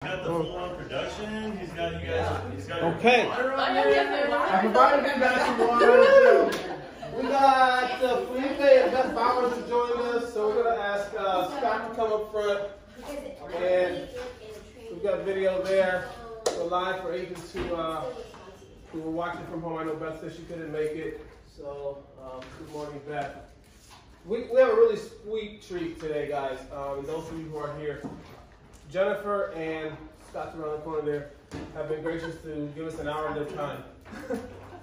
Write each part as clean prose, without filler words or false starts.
Got the full-on production. He's got you guys. He's got okay. water on there. I provided you guys some water. So we got Felipe and Beth Bowers to join us. So we're gonna ask Scott to come up front, and we've got video there. So live for agents who were watching from home. I know Beth said she couldn't make it. So good morning, Beth. We have a really sweet treat today, guys. And those of you who are here, Jennifer and Scott's around the corner there have been gracious to give us an hour of their time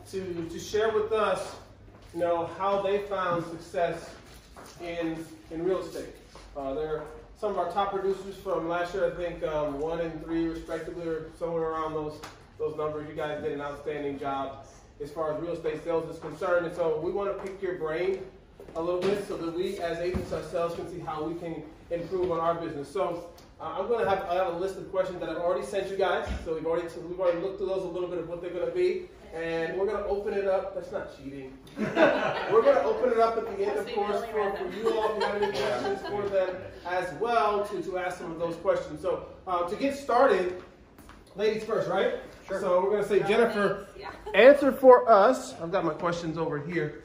to share with us, you know, how they found success in real estate. They're some of our top producers from last year. I think 1 and 3 respectively, or somewhere around those numbers. You guys did an outstanding job as far as real estate sales is concerned, and so we want to pick your brain a little bit so that we as agents ourselves can see how we can improve on our business. So I'm going to have a list of questions that I've already sent you guys. So we've already looked through those a little bit of what they're going to be, and we're going to open it up. That's not cheating. We're going to open it up at the end, of course, for you all. If you have any questions for them as well to ask them those questions. So to get started, ladies first, right? Sure. So we're going to say, Jennifer, answer for us. I've got my questions over here.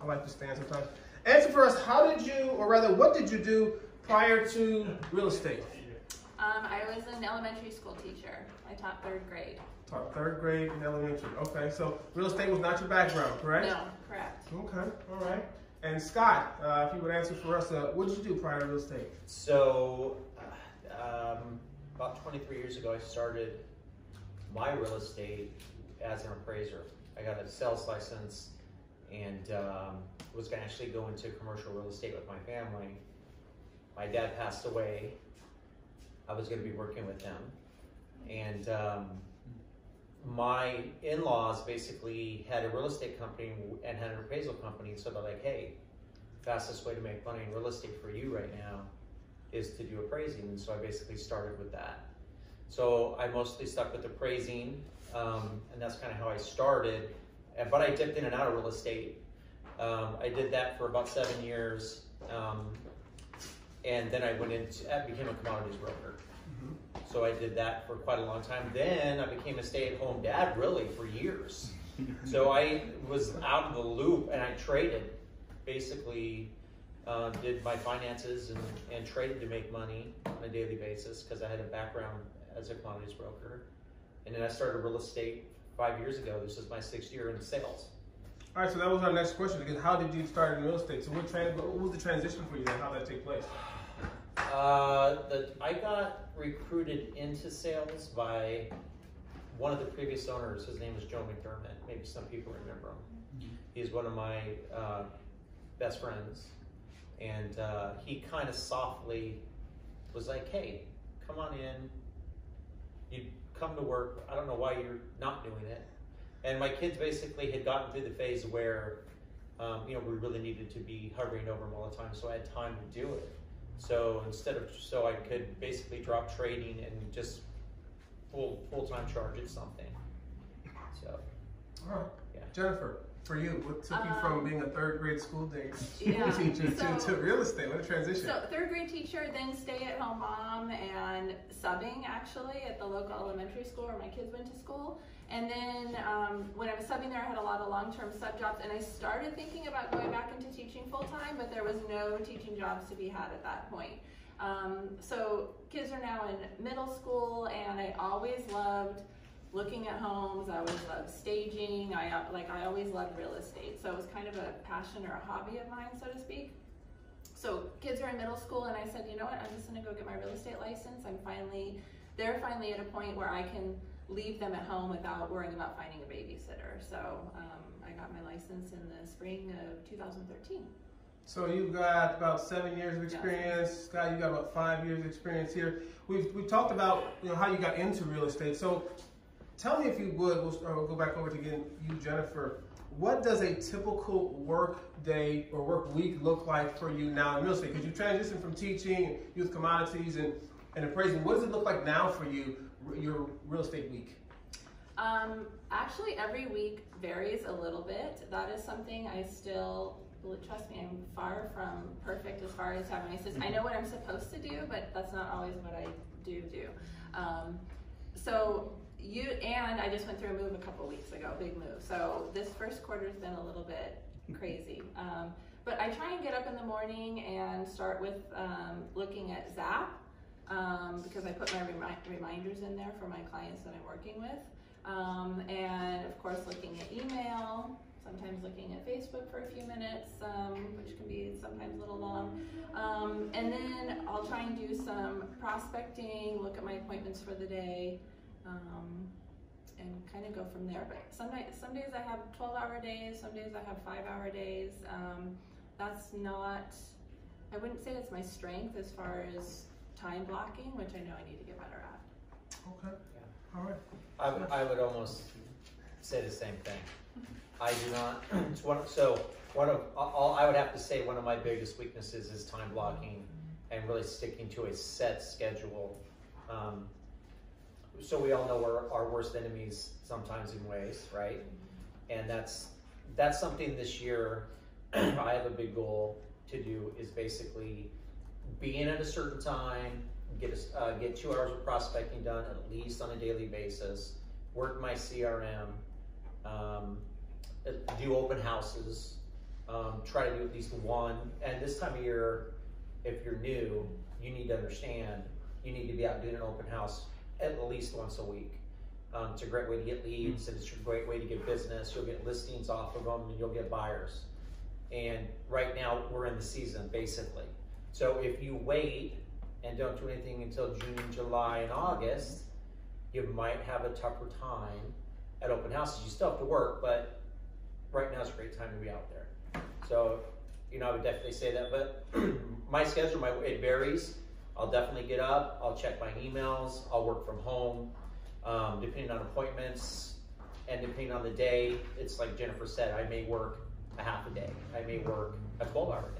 I like to stand sometimes. Answer for us, how did you, or rather, what did you do prior to real estate? I was an elementary school teacher. I taught 3rd grade. Taught 3rd grade in elementary. Okay, so real estate was not your background, correct? No, correct. Okay, all right. And Scott, if you would answer for us, what did you do prior to real estate? So, about 23 years ago, I started my real estate as an appraiser. I got a sales license and was going to actually go into commercial real estate with my family. My dad passed away. I was going to be working with him. And my in-laws basically had a real estate company and had an appraisal company. So they're like, hey, fastest way to make money in real estate for you right now is to do appraising. And so I basically started with that. So I mostly stuck with appraising, and that's kind of how I started. But I dipped in and out of real estate. I did that for about 7 years. And then I became a commodities broker. Mm-hmm. So I did that for quite a long time. Then I became a stay-at-home dad really for years. So I was out of the loop and I traded, basically did my finances and traded to make money on a daily basis because I had a background as a commodities broker. And then I started real estate 5 years ago. This is my 6th year in sales. All right, so that was our next question. Again, how did you start in real estate? So what was the transition for you then? How did that take place? I got recruited into sales by one of the previous owners. His name is Joe McDermott. Maybe some people remember him. He's one of my best friends. And he kind of softly was like, hey, come on in. You come to work. I don't know why you're not doing it. And my kids basically had gotten through the phase where, we really needed to be hovering over them all the time, so I had time to do it. So so I could basically drop trading and just full-time charge at something. So, all right. Yeah. Jennifer, for you, what took you from being a 3rd grade school teacher to real estate? What a transition. So 3rd grade teacher, then stay-at-home mom, and subbing actually at the local elementary school where my kids went to school. And then when I was subbing there, I had a lot of long-term sub jobs, and I started thinking about going back into teaching full-time, but there was no teaching jobs to be had at that point. So kids are now in middle school, and I always loved looking at homes. I always loved staging. I always loved real estate. So it was kind of a passion or a hobby of mine, so to speak. So kids are in middle school, and I said, you know what, I'm just gonna go get my real estate license. They're finally at a point where I can leave them at home without worrying about finding a babysitter. So I got my license in the spring of 2013. So you've got about 7 years of experience. Yes. Scott, you got about 5 years of experience here. We've talked about how you got into real estate. So tell me, if you would, we'll go back over to you, Jennifer. What does a typical work day or work week look like for you now in real estate? Because you transitioned from teaching, youth commodities, and appraising. What does it look like now for you, your real estate week? Actually, every week varies a little bit. That is something I still, trust me, I'm far from perfect as far as having my assistant. I know what I'm supposed to do, but that's not always what I do. And I just went through a move a couple weeks ago, big move. So this first quarter's been a little bit crazy. But I try and get up in the morning and start with looking at Zap, because I put my reminders in there for my clients that I'm working with. And of course looking at email, sometimes looking at Facebook for a few minutes, which can be sometimes a little long. And then I'll try and do some prospecting, look at my appointments for the day, and kind of go from there. But some days I have 12-hour days, some days I have 5-hour days. That's not, I wouldn't say it's my strength as far as time blocking, which I know I need to get better at. Okay. Yeah. All right. I would almost say the same thing. I do not. I would have to say one of my biggest weaknesses is time blocking and really sticking to a set schedule. So we all know we're our worst enemies sometimes in ways, right? And that's something this year I have a big goal to do, is basically be in at a certain time, get 2 hours of prospecting done at least on a daily basis, work my CRM, do open houses, try to do at least one. And this time of year, if you're new, you need to understand you need to be out doing an open house at least once a week. It's a great way to get leads, and it's a great way to get business. You'll get listings off of them, and you'll get buyers. And right now, we're in the season, basically. So if you wait and don't do anything until June, July, and August, you might have a tougher time at open houses. You still have to work, but right now is a great time to be out there. So, I would definitely say that. But my schedule, it varies. I'll definitely get up, I'll check my emails, I'll work from home, depending on appointments, and depending on the day. It's like Jennifer said, I may work a half a day, I may work a 12-hour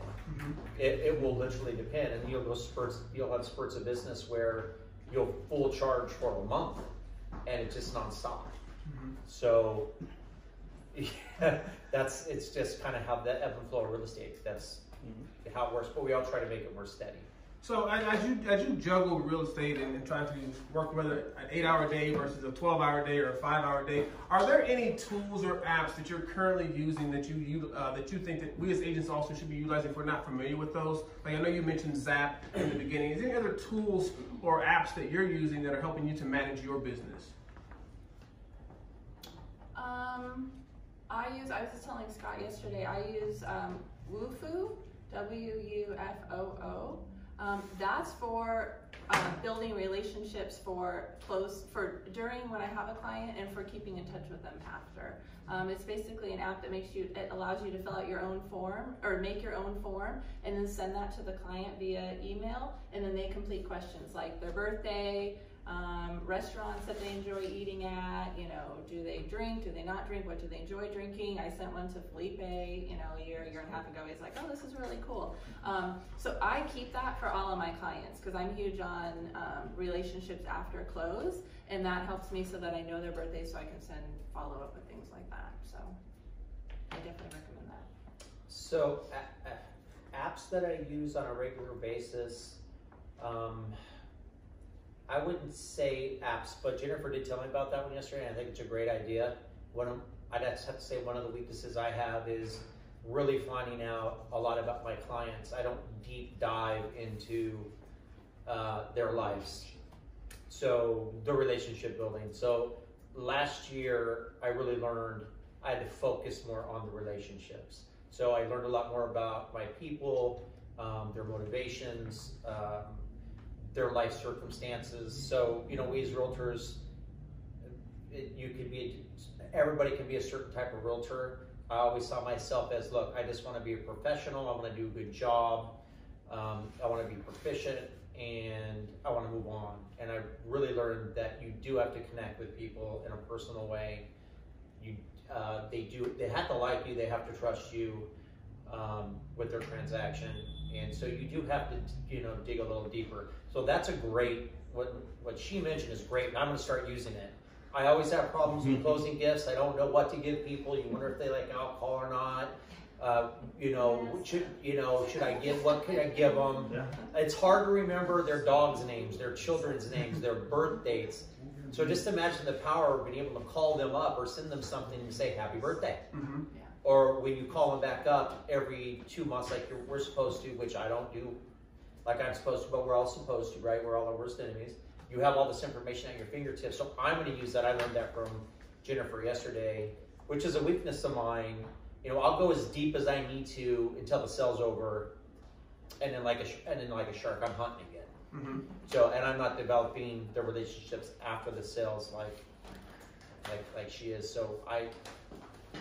day. It will literally depend, and you'll have spurts of business where you'll full charge for a month, and it's just nonstop. So it's just kind of how the ebb and flow of real estate. That's how it works, but we all try to make it more steady. So as you juggle real estate and trying to work whether an 8-hour day versus a 12-hour day or a 5-hour day, are there any tools or apps that you're currently using that you think that we as agents also should be utilizing if we're not familiar with those? Like, I know you mentioned Zap in the beginning. Is there any other tools or apps that you're using that are helping you to manage your business? I was just telling Scott yesterday, I use Wufoo, WUFOO. That's for building relationships for during when I have a client and for keeping in touch with them after. It's basically an app that it allows you to fill out your own form or make your own form and then send that to the client via email, and then they complete questions like their birthday, restaurants that they enjoy eating at, do they drink, do they not drink, what do they enjoy drinking. I sent one to Felipe, a year and a half ago. He's like, oh, this is really cool. So I keep that for all of my clients because I'm huge on relationships after close, and that helps me so that I know their birthdays so I can send follow-up with things like that. So I definitely recommend that. So apps that I use on a regular basis, I wouldn't say apps, but Jennifer did tell me about that one yesterday, and I think it's a great idea. I'd have to say one of the weaknesses I have is really finding out a lot about my clients. I don't deep dive into their lives. So the relationship building. So last year, I really learned I had to focus more on the relationships. So I learned a lot more about my people, their motivations, their life circumstances. So, we as realtors, everybody can be a certain type of realtor. I always saw myself as, look, I just want to be a professional. I want to do a good job. I want to be proficient, and I want to move on. And I really learned that you do have to connect with people in a personal way. They have to like you. They have to trust you with their transaction. And so you do have to, dig a little deeper. So that's a great, what she mentioned is great, and I'm going to start using it. I always have problems with closing gifts. I don't know what to give people. You wonder if they like alcohol or not. Should I give, what could I give them? Yeah. It's hard to remember their dogs' names, their children's names, their birth dates. So just imagine the power of being able to call them up or send them something and say happy birthday. Mm-hmm. Yeah. Or when you call them back up every 2 months like we're supposed to, which I don't do like I'm supposed to, but we're all supposed to, right? We're all our worst enemies. You have all this information at your fingertips. So I'm going to use that. I learned that from Jennifer yesterday, which is a weakness of mine. I'll go as deep as I need to until the sale's over, and then like a shark, I'm hunting again. Mm-hmm. So, and I'm not developing the relationships after the sales like she is. So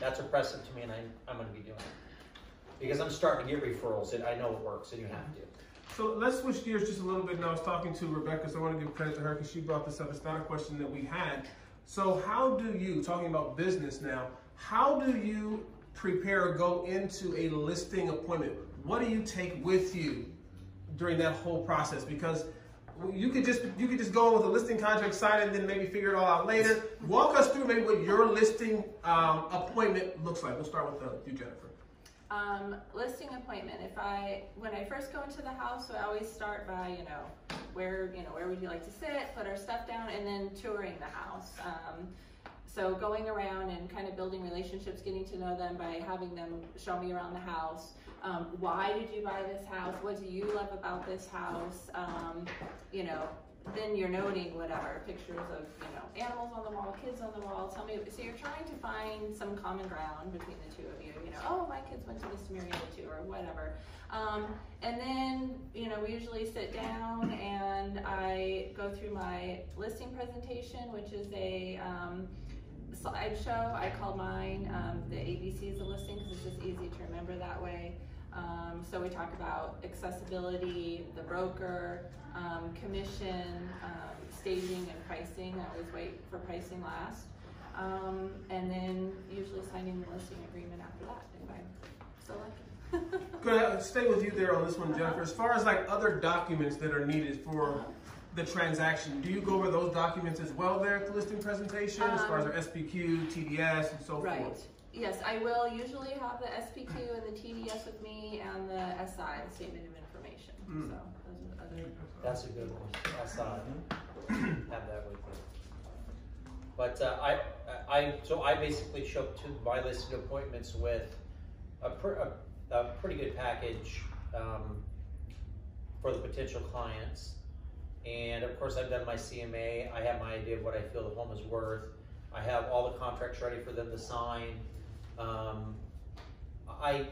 that's impressive to me, and I'm going to be doing it because I'm starting to get referrals, and I know it works, and you have to. So let's switch gears just a little bit. And I was talking to Rebecca, so I want to give credit to her because she brought this up. It's not a question that we had. So how do you, talking about business now, how do you prepare or go into a listing appointment? What do you take with you during that whole process? Because you could just go with a listing contract, sign it, and then maybe figure it all out later. Walk us through maybe what your listing appointment looks like. We'll start with you, Jennifer. Listing appointment. When I first go into the house, so I always start by, where would you like to sit, put our stuff down, and then touring the house. So going around and kind of building relationships, getting to know them by having them show me around the house. Why did you buy this house? What do you love about this house? Then you're noting whatever, pictures of, animals on the wall, kids on the wall. Tell me, so you're trying to find some common ground between the two of you. Oh, my kids went to this Marietta too, or whatever. And then, we usually sit down and I go through my listing presentation, which is a slideshow. I call mine the ABCs of listing because it's just easy to remember that way. So we talk about accessibility, the broker, commission, staging, and pricing. I always wait for pricing last. And then usually signing the listing agreement after that, if I'm so lucky. Good. Stay with you there on this one, Jennifer. As far as like other documents that are needed for the transaction, do you go over those documents as well there at the listing presentation, as far as our SPQ, TDS, and so right. forth? Yes, I will usually have the SPQ and the TDS with me, and the SI, the Statement of Information. So those are other. That's a good one. SI. Have that with me. But I basically show up to my listing appointments with a pretty good package for the potential clients. And of course, I've done my CMA. I have my idea of what I feel the home is worth. I have all the contracts ready for them to sign. I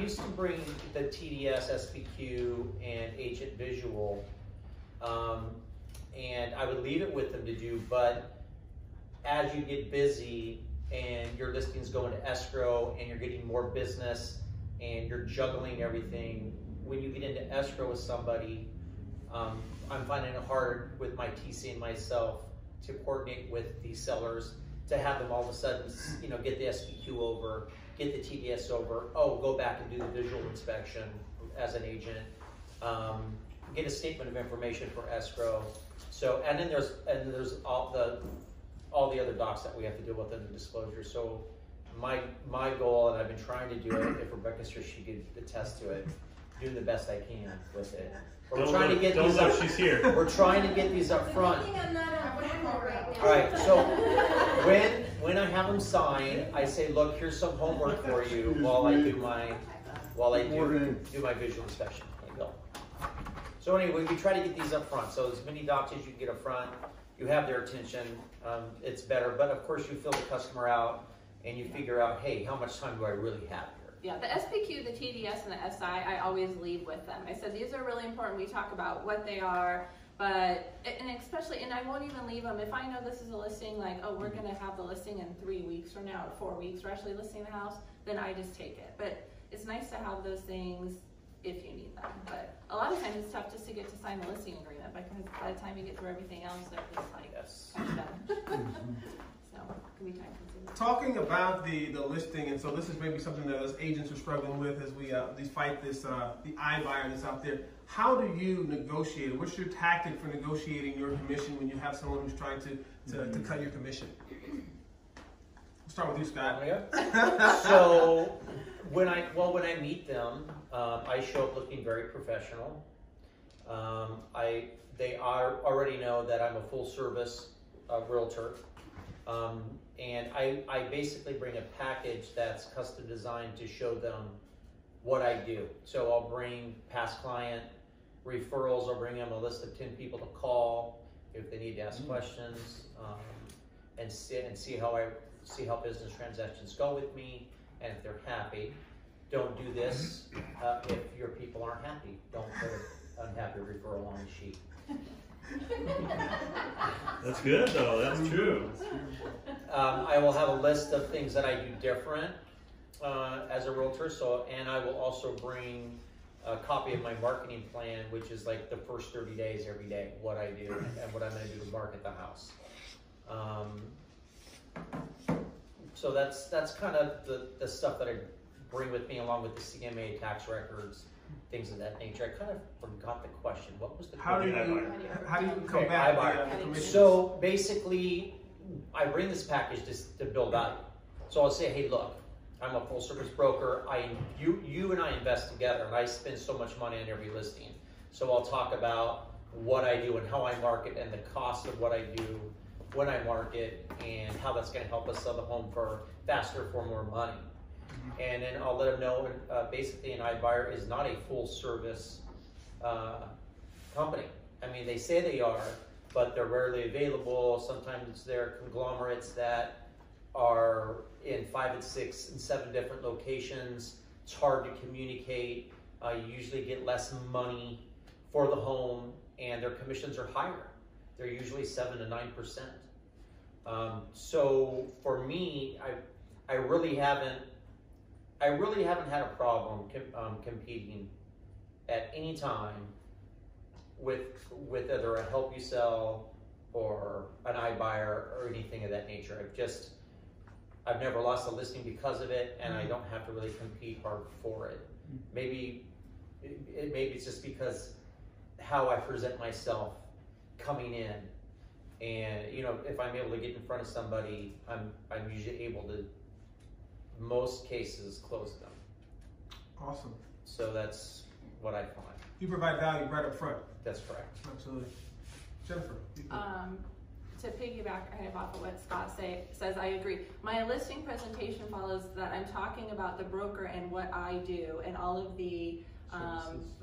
used to bring the TDS, SPQ, and agent visual, and I would leave it with them to do, but as you get busy and your listings go into escrow and you're getting more business and you're juggling everything, when you get into escrow with somebody, I'm finding it hard with my TC and myself to coordinate with the sellers to have them all of a sudden, get the SPQ over, get the TDS over, go back and do the visual inspection as an agent, get a statement of information for escrow. So, and then there's all the other docs that we have to deal with in the disclosure. So my goal, and I've been trying to do it, if Rebecca's here, she could attest to it, doing the best I can with it. We're trying to get these up. She's here. We're trying to get these up front. I think I'm not on camera right now. All right, so when I have them sign, I say, look, here's some homework for you while I do my visual inspection. There you go. So anyway, we try to get these up front. So as many docs as you can get up front, you have their attention. It's better, but of course you fill the customer out and you figure out, hey, how much time do I really have here? Yeah, the SPQ, the TDS, and the SI, I always leave with them. I said these are really important. We talk about what they are, but, and especially, and I won't even leave them. If I know this is a listing, like, we're going to have the listing in 3 weeks from now, or 4 weeks, we're actually listing the house, then I just take it. But it's nice to have those things if you need them. But a lot of times it's tough just to get to sign the listing agreement, because by the time you get through everything else, they're just like, yes. done. So it can be time consuming. Talking about the listing, and so this is maybe something that us agents are struggling with as we fight this the iBuyer that's out there. How do you negotiate? What's your tactic for negotiating your commission when you have someone who's trying to cut your commission? We'll start with you, Scott. So when I meet them, I show up looking very professional. They already know that I'm a full service realtor. And I basically bring a package that's custom designed to show them what I do. So I'll bring past client referrals, I'll bring them a list of 10 people to call if they need to ask questions, and see how business transactions go with me, and if they're happy. Don't do this if your people aren't happy. Don't put an unhappy referral on the sheet. That's good though, that's true. I will have a list of things that I do different as a realtor, and I will also bring a copy of my marketing plan, which is like the first 30 days every day, what I do and what I'm going to do to market the house. So that's kind of the stuff that I bring with me, along with the CMA tax records, things of that nature. I kind of forgot the question. What was the question? How do you combat the commission? So basically, I bring this package to build value. So I'll say, hey, look, I'm a full service broker. You and I invest together, and I spend so much money on every listing. So I'll talk about what I do and how I market and the cost of what I do when I market, and how that's going to help us sell the home faster for more money. And then I'll let them know, basically an iBuyer is not a full service company. I mean, they say they are, but they're rarely available. Sometimes they're conglomerates that are in 5 and 6 and 7 different locations. It's hard to communicate. You usually get less money for the home, and their commissions are higher. They're usually 7 to 9%. So for me, I really haven't had a problem competing at any time with either a help you sell or an iBuyer or anything of that nature. I've never lost a listing because of it, and I don't have to really compete hard for it. Maybe it's just because how I present myself coming in, and if I'm able to get in front of somebody, I'm usually able to, most cases, close them. Awesome. So that's what I find. You provide value right up front. That's correct. Absolutely. Jennifer. To piggyback kind of off of what Scott says, I agree. My listing presentation follows that I'm talking about the broker and what I do and all of the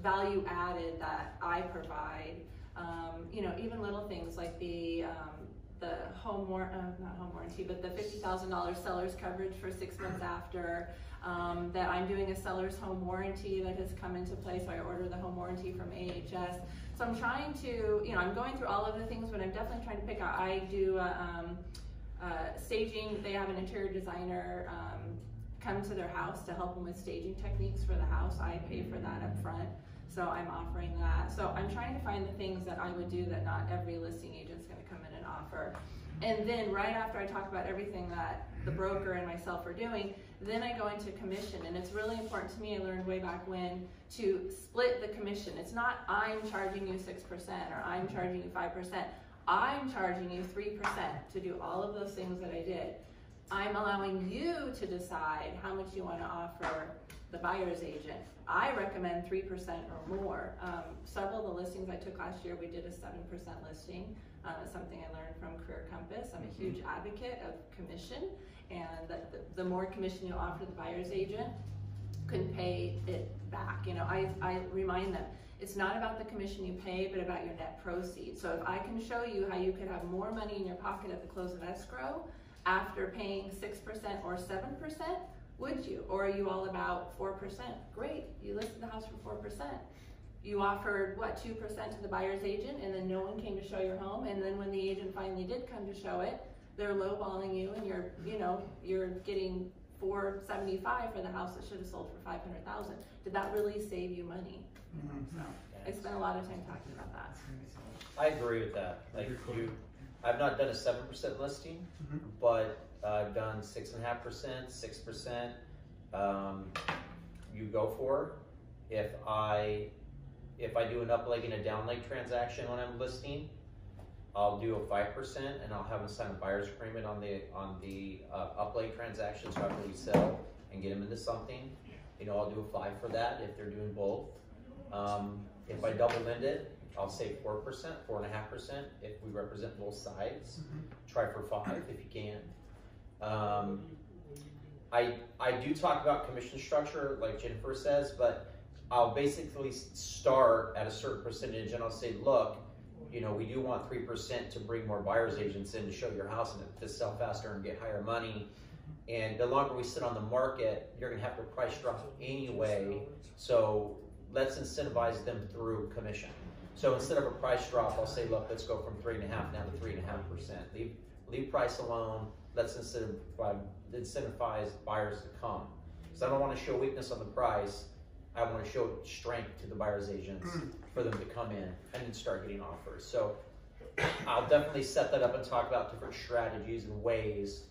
value added that I provide. Even little things like the not home warranty, but the $50,000 seller's coverage for 6 months after, that I'm doing a seller's home warranty that has come into play, so I order the home warranty from AHS. So I'm trying to, I'm going through all of the things, but I'm definitely trying to pick out. I do staging. They have an interior designer come to their house to help them with staging techniques for the house. I pay for that up front, so I'm offering that. So I'm trying to find the things that I would do that not every listing agent's going to come in and offer. And then right after I talk about everything that the broker and myself are doing, then I go into commission. And it's really important to me, I learned way back when, to split the commission. It's not I'm charging you 6% or I'm charging you 5%. I'm charging you 3% to do all of those things that I did. I'm allowing you to decide how much you want to offer the buyer's agent. I recommend 3% or more. Several of the listings I took last year, we did a 7% listing. It's something I learned from Career Compass. I'm a huge advocate of commission, and the more commission you offer the buyer's agent can pay it back. I remind them, it's not about the commission you pay, but about your net proceeds. So if I can show you how you could have more money in your pocket at the close of escrow after paying 6% or 7%, would you? Or are you all about 4%? Great, you listed the house for 4%. You offered, 2% to the buyer's agent, and then no one came to show your home, and then when the agent finally did come to show it, they're lowballing you, and you're getting $475 for the house that should have sold for $500,000. Did that really save you money? So I spent a lot of time talking about that. I agree with that. I've not done a 7% listing, but I've done 6.5%, 6%. You go for it. If I do an upleg and a downleg transaction when I'm listing, I'll do a 5%, and I'll have them sign a buyer's agreement on the upleg transaction, so after we sell and get them into something, I'll do a 5 for that if they're doing both. If I double lend it, I'll say 4%, 4.5% if we represent both sides. Try for 5 if you can. I do talk about commission structure, like Jennifer says, but I'll basically start at a certain percentage and I'll say, look, we do want 3% to bring more buyer's agents in to show your house and to sell faster and get higher money. And the longer we sit on the market, you're gonna have to price drop anyway. So let's incentivize them through commission. So instead of a price drop, I'll say, look, let's go from 3.5 down to 3.5%. Leave price alone. Let's incentivize buyers to come. So I don't want to show weakness on the price. I want to show strength to the buyer's agents for them to come in and then start getting offers. So I'll definitely set that up and talk about different strategies and ways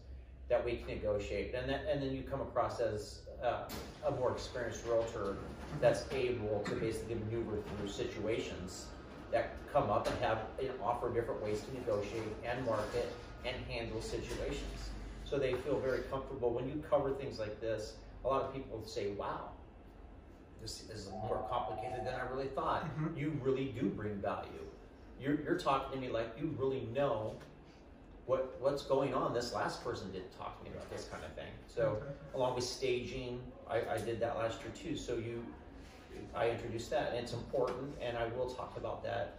that we can negotiate. And then you come across as a more experienced realtor that's able to basically maneuver through situations that come up and offer different ways to negotiate and market and handle situations. So they feel very comfortable. When you cover things like this, a lot of people say, wow, this is more complicated than I really thought. You really do bring value. You're talking to me like you really know what's going on. This last person didn't talk to me about this kind of thing. So along with staging, I did that last year too. So I introduced that, and it's important, and I will talk about that.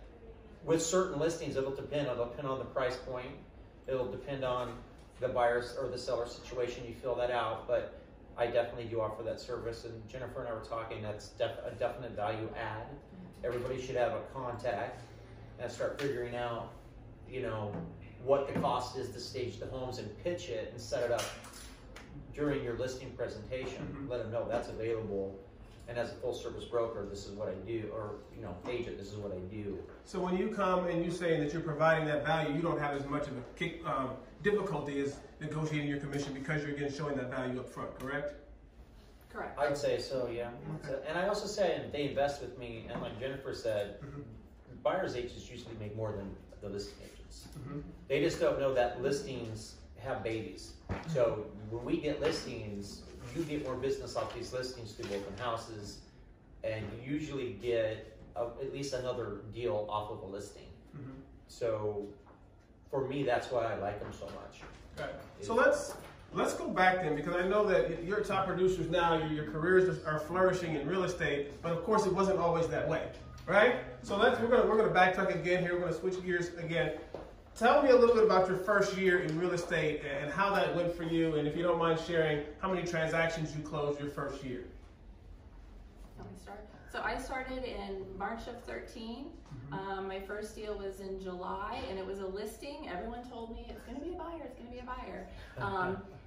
With certain listings, it'll depend on the price point. It'll depend on the buyer's or the seller's situation. You fill that out, but I definitely do offer that service. And Jennifer and I were talking, that's a definite value add. Everybody should have a contact and start figuring out, what the cost is to stage the homes and pitch it and set it up during your listing presentation. Let them know that's available. And as a full service broker, this is what I do, or agent, this is what I do. So when you come and you're saying that you're providing that value, you don't have as much of a difficulty as negotiating your commission because you're again showing that value up front, correct? Correct. I'd say so, yeah. So, and I also say they invest with me, and like Jennifer said, buyer's agents usually make more than the listing agents. They just don't know that listings have babies. So when we get listings, you get more business off these listings through open houses, and you usually get at least another deal off of a listing. So for me, that's why I like them so much. Okay. So let's go back then, because I know that you're top producers now. Your careers are flourishing in real estate, but of course it wasn't always that way, right? So we're gonna backtrack again here. We're gonna switch gears again. Tell me a little bit about your first year in real estate and how that went for you, and if you don't mind sharing, how many transactions you closed your first year. Let me start. So I started in March of 13. My first deal was in July, and it was a listing. Everyone told me it's going to be a buyer, it's going to be a buyer.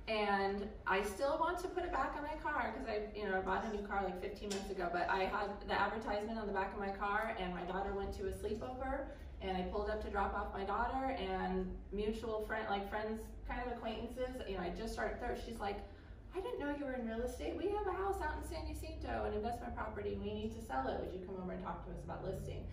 And I still want to put it back on my car because I bought a new car like 15 months ago, but I had the advertisement on the back of my car, and my daughter went to a sleepover, and I pulled up to drop off my daughter, and mutual friends, kind of acquaintances, I just started third. She's like, I didn't know you were in real estate. We have a house out in San Jacinto, an investment property. We need to sell it. Would you come over and talk to us about listing?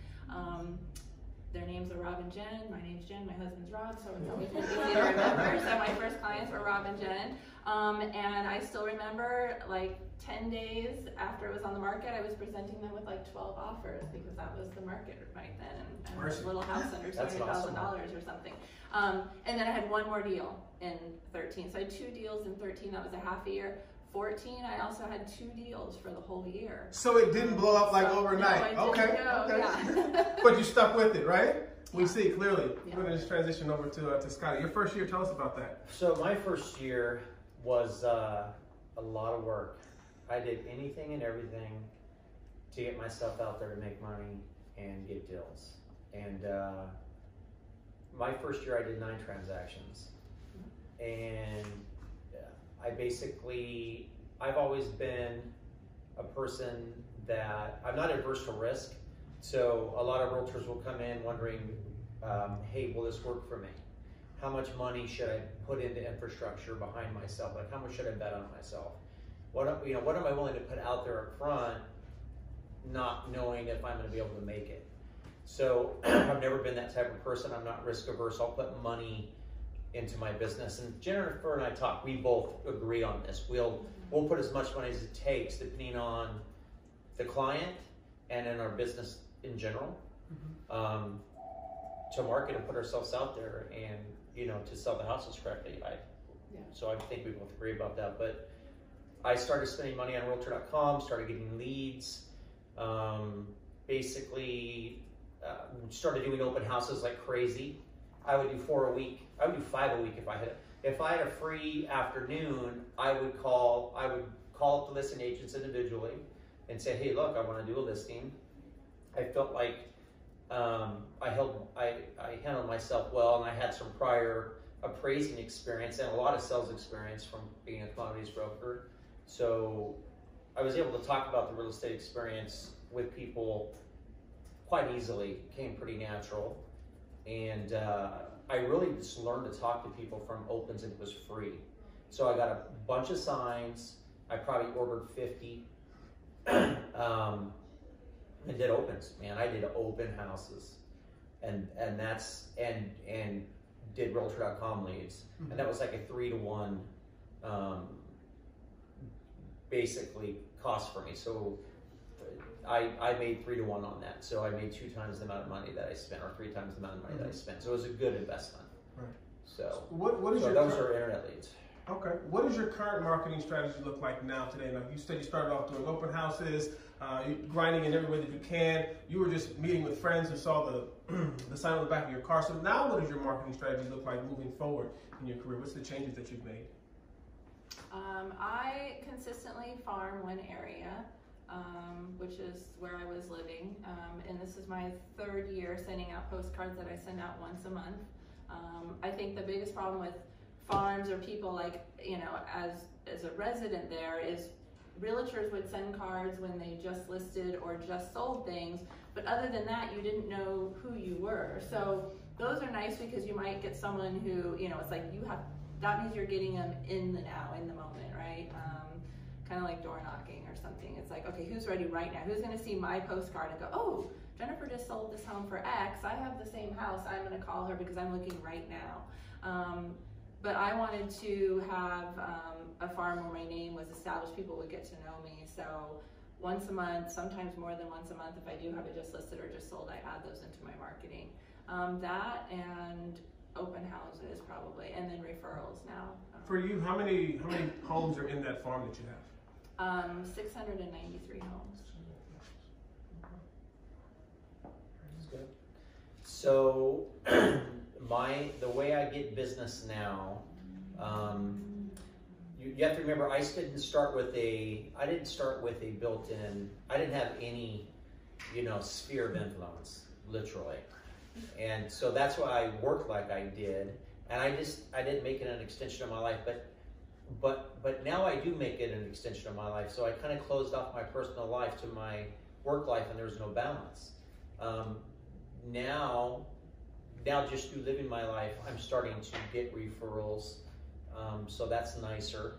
Their names are Rob and Jen. My name's Jen. My husband's Rob, so it's always been easy to remember. So my first clients were Rob and Jen. And I still remember, like 10 days after it was on the market, I was presenting them with like 12 offers because that was the market right then. And a little house under $200,000 or something. And then I had one more deal in 13. So I had 2 deals in 13. That was a half a year. 14, I also had 2 deals for the whole year. So it didn't blow up like overnight. No, okay. Yeah. But you stuck with it, right? We see clearly. Yeah. We're going to just transition over to Scotty. Your first year, tell us about that. So my first year was a lot of work. I did anything and everything to get myself out there to make money and get deals. And my first year I did 9 transactions. And I've always been a person that I'm not adverse to risk. So a lot of realtors will come in wondering, hey, will this work for me? How much money should I put into infrastructure behind myself? Like, how much should I bet on myself? What am I willing to put out there up front, not knowing if I'm going to be able to make it? So I've never been that type of person. I'm not risk averse. I'll put money into my business. And Jennifer and I talk, we both agree on this. We'll put as much money as it takes depending on the client and in our business in general, to market and put ourselves out there and, you know, to sell the houses correctly. So I think we both agree about that. But I started spending money on Realtor.com, started getting leads, basically started doing open houses like crazy. I would do 4 a week. I would do 5 a week if I had. If I had a free afternoon, I would call up the listing agents individually and say, hey, look, I want to do a listing. I felt like I handled myself well, and I had some prior appraising experience and a lot of sales experience from being a commodities broker. So I was able to talk about the real estate experience with people quite easily, came pretty natural. And I really just learned to talk to people from opens, and it was free. So I got a bunch of signs. I probably ordered 50 and did opens, man. I did open houses and did Realtor.com leads. And that was like a 3-to-1 basically cost for me. So I made 3-to-1 on that. So I made 2 times the amount of money that I spent, or 3 times the amount of money that I spent. So it was a good investment. Right. So what is your those are internet leads. Okay. What does your current marketing strategy look like now today? Like you said, you started off doing open houses, grinding in every way that you can. You were just meeting with friends who saw the sign on the back of your car. So now what does your marketing strategy look like moving forward in your career? What's the changes that you've made? I consistently farm one area, which is where I was living. And this is my 3rd year sending out postcards that I send out once a month. I think the biggest problem with farms or people like, you know, as a resident there is realtors would send cards when they just listed or just sold things, but other than that, you didn't know who you were. So those are nice because you might get someone who, you know, it's like that means you're getting them in the now, in the moment, right? Kind of like door knocking or something. It's like, okay, who's ready right now? Who's gonna see my postcard and go, oh, Jennifer just sold this home for X. I have the same house. I'm gonna call her because I'm looking right now. But I wanted to have a farm where my name was established, people would get to know me. So once a month, sometimes more than once a month, if I do have it just listed or just sold, I add those into my marketing. That and open houses probably, and then referrals now. For you, how many homes are in that farm that you have? 693 homes. That's good. So the way I get business now, you have to remember I didn't start with a built-in. I didn't have any, you know, sphere of influence, literally, and so that's why I worked like I did, and I didn't make it an extension of my life, but now I do make it an extension of my life. So I kind of closed off my personal life to my work life, and there's no balance. Now just through living my life, I'm starting to get referrals, so that's nicer.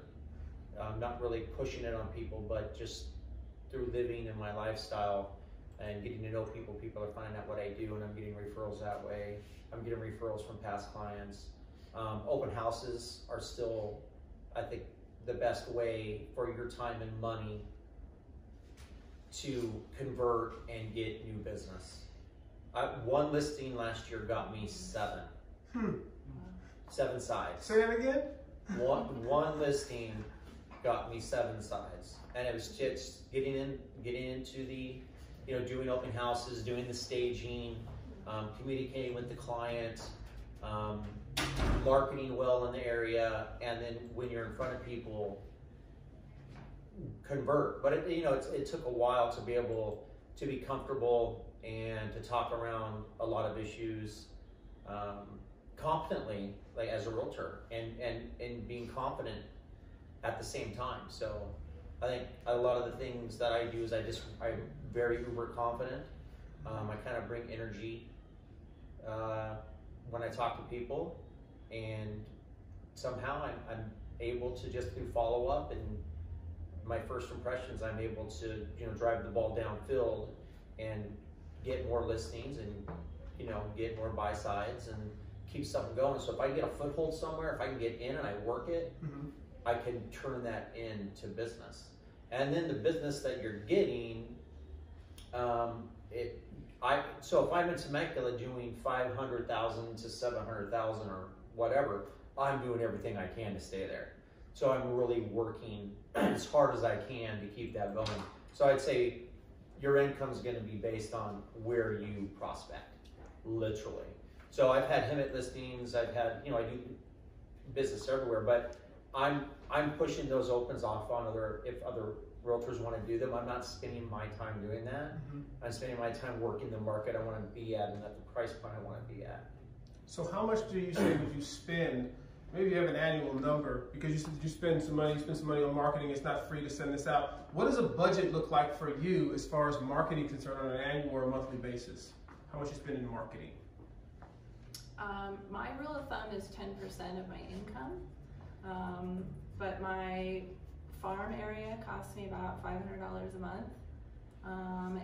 I'm not really pushing it on people, but just through living in my lifestyle and getting to know people, people are finding out what I do, and I'm getting referrals that way. I'm getting referrals from past clients. Open houses are still, I think, the best way for your time and money to convert and get new business. One listing last year got me 7. 7 sides. Say that again? One listing got me 7 sides, and it was just getting into the, you know, doing open houses, doing the staging, communicating with the client, marketing well in the area, and then when you're in front of people, convert. But it took a while to be able to be comfortable and to talk around a lot of issues competently, like as a realtor, and being confident at the same time. So I think a lot of the things that I do is I'm very uber confident. I kind of bring energy when I talk to people, and somehow I'm able to, just through follow up and my first impressions, I'm able to, you know, drive the ball downfield and get more listings and, you know, get more buy sides and keep something going. So if I get a foothold somewhere, if I can get in and I work it, I can turn that into business. And then the business that you're getting, so if I'm in Temecula doing 500,000 to 700,000 or whatever, I'm doing everything I can to stay there. So I'm really working as hard as I can to keep that going. So I'd say your income's going to be based on where you prospect, literally. So I've had Hemet listings, I've had, I do business everywhere, but I'm pushing those opens off on if other realtors want to do them. I'm not spending my time doing that. I'm spending my time working the market I want to be at and at the price point I want to be at. So how much do you say would you spend? Maybe you have an annual number, because you said you spend some money on marketing. It's not free to send this out. What does a budget look like for you as far as marketing concerned on an annual or a monthly basis? How much you spend in marketing? My rule of thumb is 10% of my income, but my farm area costs me about $500 a month.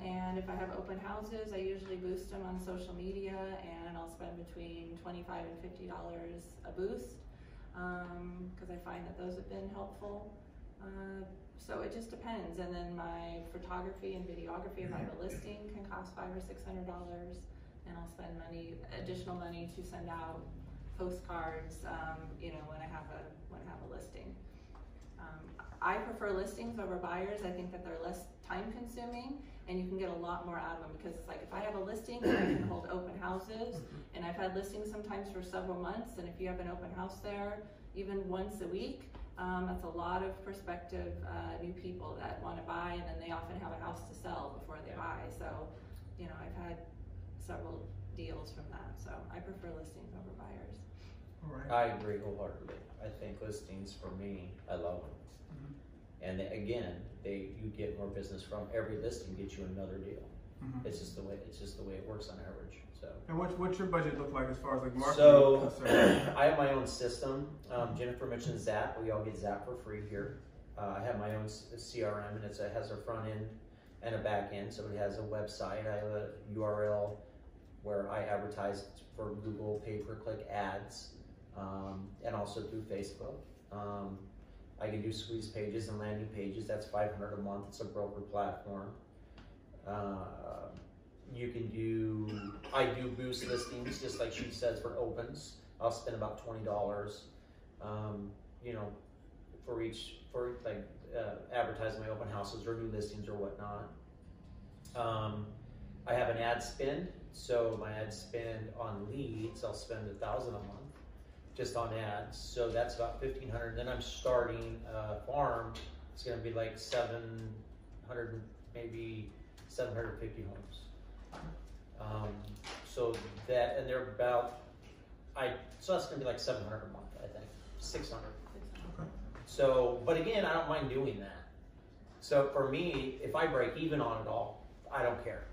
And if I have open houses, I usually boost them on social media, and I'll spend between $25 and $50 a boost, because I find that those have been helpful. So it just depends. And then my photography and videography, if I have a listing, can cost $500 or $600, and I'll spend additional money to send out postcards, when I have a listing. I prefer listings over buyers. I think that they're less time consuming and you can get a lot more out of them, because it's like if I have a listing, I can hold open houses, and I've had listings sometimes for several months, and if you have an open house there even once a week, that's a lot of prospective new people that want to buy, and then they often have a house to sell before they buy. So, I've had several deals from that. So I prefer listings over buyers. All right. I agree wholeheartedly. I think listings, for me, I love them. And again, you get more business from every listing, gets you another deal. It's just the way it works on average. So. And what's your budget look like as far as like marketing? So I have my own system. Jennifer mentioned Zap. We all get Zap for free here. I have my own CRM, and it has a front end and a back end. So it has a website. I have a URL where I advertise for Google pay-per-click ads, and also through Facebook. I can do squeeze pages and landing pages. That's $500 a month. It's a broker platform. I do boost listings, just like she says, for opens. I'll spend about $20, for advertising my open houses or new listings or whatnot. I have an ad spend. So my ad spend on leads, I'll spend $1,000 a month just on ads. So that's about $1,500. Then I'm starting a farm. It's going to be like 700, maybe 750 homes. So that's going to be like 700 a month, I think, 600. So, but again, I don't mind doing that. So for me, if I break even on it all, I don't care.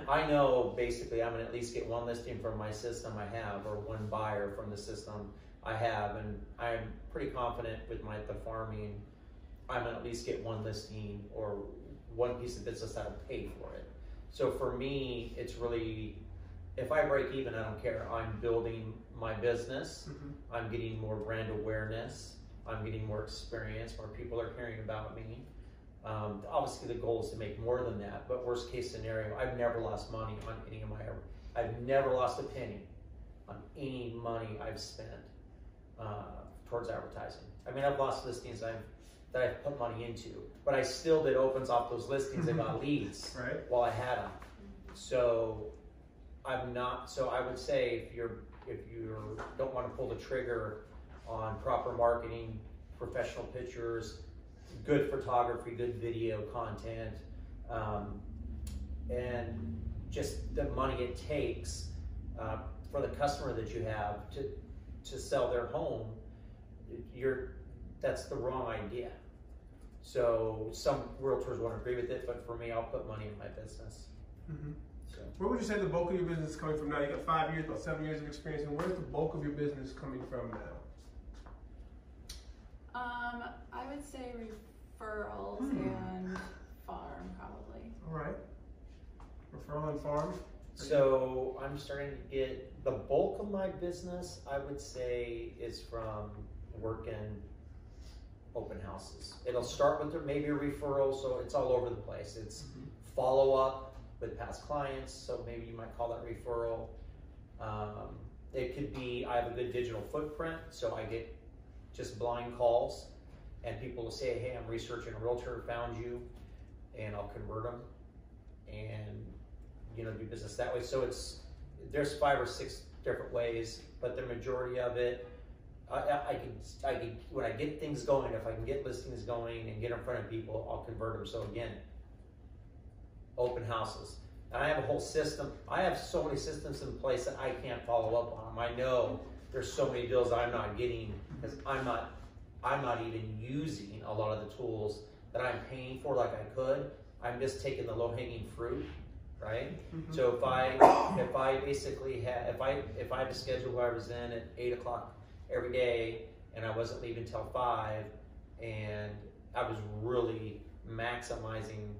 I know basically I'm going to at least get one listing from my system I have, or one buyer from the system I have, and I'm pretty confident with the farming, I'm going to at least get one listing or one piece of business that'll pay for it. So for me, it's really, if I break even, I don't care. I'm building my business. I'm getting more brand awareness. I'm getting more experience. More people are hearing about me. Obviously, the goal is to make more than that. But worst case scenario, I've never lost money on any of I've never lost a penny on any money I've spent towards advertising. I mean, I've lost listings that I've put money into, but I still did opens off those listings and got leads while I had them. So I'm not. So I would say if you don't want to pull the trigger on proper marketing, professional pictures, good photography, good video content, and just the money it takes for the customer that you have to sell their home, that's the wrong idea. So some realtors won't agree with it, but for me, I'll put money in my business. So. Where would you say the bulk of your business is coming from now? You got 5 years, about 7 years of experience, and where's the bulk of your business coming from now? I would say referrals and farm, probably. All right. Referral and farm. So I'm starting to get, the bulk of my business, I would say, is from working open houses. It'll start with maybe a referral, so it's all over the place. It's follow up with past clients, so maybe you might call that referral. It could be, I have a good digital footprint, so I get just blind calls, and people will say, hey, I'm researching a realtor, found you, and I'll convert them, and do business that way. So there's 5 or 6 different ways, but the majority of it, I can when I get things going, if I can get listings going and get in front of people, I'll convert them. So again, open houses. And I have a whole system. I have so many systems in place that I can't follow up on them. I know there's so many deals I'm not getting because I'm not even using a lot of the tools that I'm paying for like I could. I'm just taking the low-hanging fruit, right? So if I basically had, if I had a schedule where I was in at 8 o'clock every day and I wasn't leaving till 5, and I was really maximizing,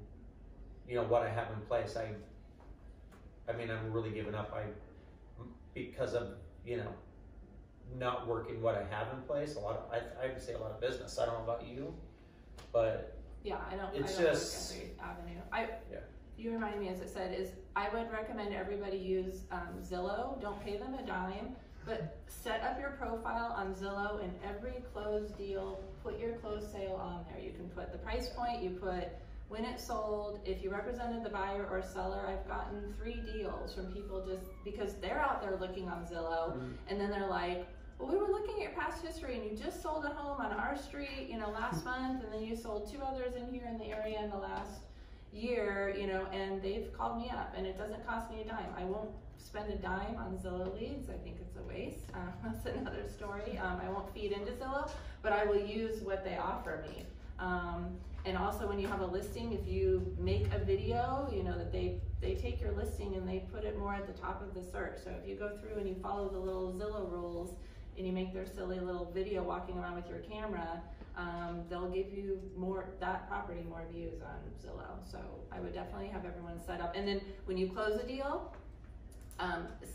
what I have in place. I mean, I'm really giving up. Because of, not working what I have in place. I would say a lot of business. I don't know about you, but yeah, I don't just work every avenue. You remind me, as it said, is I would recommend everybody use Zillow. Don't pay them a dime, but set up your profile on Zillow, and every closed deal, put your closed sale on there. You can put the price point, you put when it sold, if you represented the buyer or seller. I've gotten 3 deals from people just because they're out there looking on Zillow, and then they're like, well, we were looking at your past history and you just sold a home on our street, last month, and then you sold 2 others in here in the area in the last year, and they've called me up, and it doesn't cost me a dime. I won't spend a dime on Zillow leads. I think it's a waste. That's another story. I won't feed into Zillow, but I will use what they offer me. And also when you have a listing, if you make a video, that they take your listing and they put it more at the top of the search. So if you go through and you follow the little Zillow rules and you make their silly little video walking around with your camera, they'll give you that property more views on Zillow. So I would definitely have everyone set up. And then when you close a deal,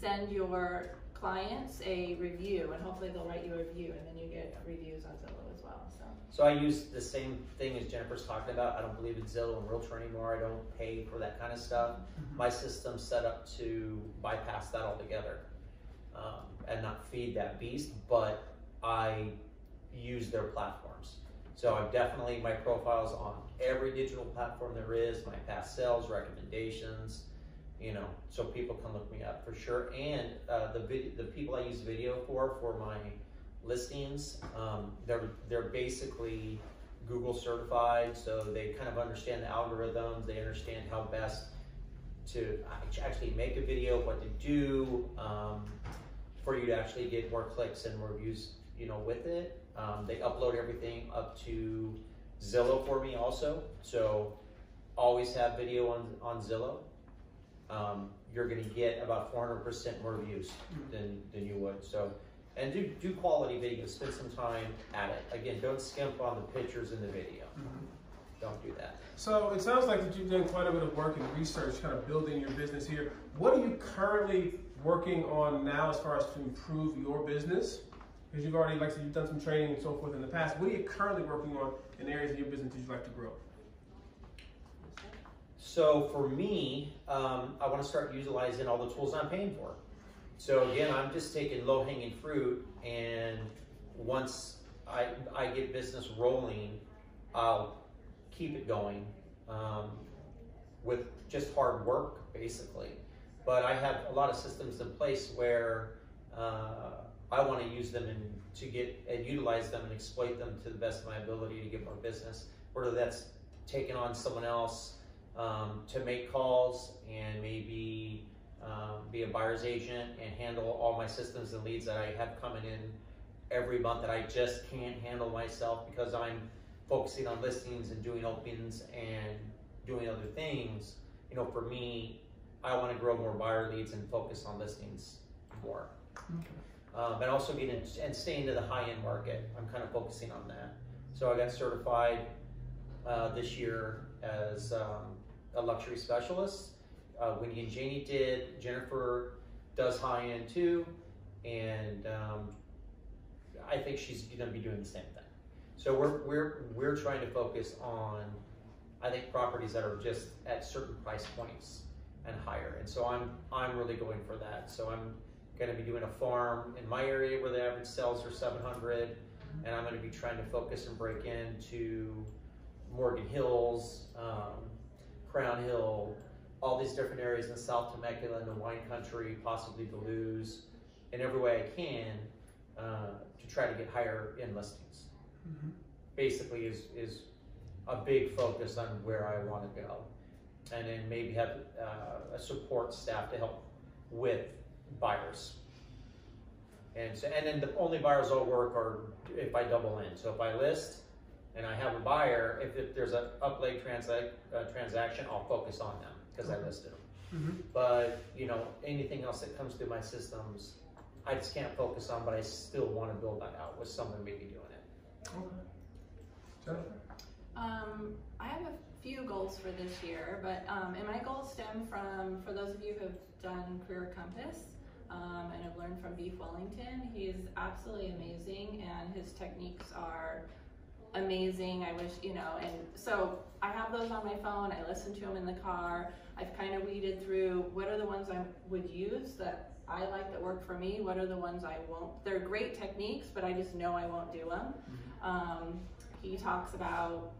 send your clients a review, and hopefully they'll write you a review, and then you get reviews on Zillow as well. So I use the same thing as Jennifer's talking about. I don't believe in Zillow and Realtor anymore. I don't pay for that kind of stuff. My system's set up to bypass that altogether and not feed that beast, but I use their platforms. So I'm definitely, my profile's on every digital platform there is, my past sales, recommendations, so people can look me up for sure. And the people I use video for my listings, they're basically Google certified, so they kind of understand the algorithms. They understand how best to actually make a video, what to do for you to actually get more clicks and more views, with it. They upload everything up to Zillow for me also, so always have video on Zillow. You're going to get about 400% more views than you would. So. And do quality videos, spend some time at it. Again, don't skimp on the pictures in the video. Don't do that. So it sounds like that you've done quite a bit of work and research, kind of building your business here. What are you currently working on now as far as to improve your business? Because you've already, like I said, you've done some training and so forth in the past. What are you currently working on in areas of your business that you'd like to grow? So for me, I want to start utilizing all the tools I'm paying for. So again, I'm just taking low-hanging fruit, and once I get business rolling, I'll keep it going with just hard work, basically. But I have a lot of systems in place where I want to use them and utilize them and exploit them to the best of my ability to get more business. Whether that's taking on someone else to make calls and maybe be a buyer's agent and handle all my systems and leads that I have coming in every month that I just can't handle myself because I'm focusing on listings and doing opens and doing other things. For me, I want to grow more buyer leads and focus on listings more. But also get in and stay into the high-end market. I'm kind of focusing on that. So I got certified this year as a luxury specialist. Winnie and Janie did. Jennifer does high end too, and I think she's going to be doing the same thing. So we're trying to focus on, I think, properties that are just at certain price points and higher. And so I'm really going for that. So I'm going to be doing a farm in my area where the average sales are 700, and I'm going to be trying to focus and break into Morgan Hills, Crown Hill, all these different areas in South Temecula and the wine country, possibly Duluth, in every way I can to try to get higher end listings. Mm-hmm. Basically is a big focus on where I want to go. And then maybe have a support staff to help with buyers. And so, and then the only buyers I'll work are if I double in. So if I list and I have a buyer, if there's an up-leg transaction, I'll focus on them because I listed them. Mm-hmm. But you know, anything else that comes through my systems, I just can't focus on, but I still want to build that out with someone maybe doing it. Okay. Jennifer? I have a few goals for this year, but and my goals stem from, for those of you who have done Career Compass and have learned from Beef Wellington, he's absolutely amazing and his techniques are amazing. I wish, you know, and so I have those on my phone, I listen to them in the car. I've kind of weeded through what are the ones I would use that I like that work for me, what are the ones I won't. They're great techniques, but I just know I won't do them. He talks about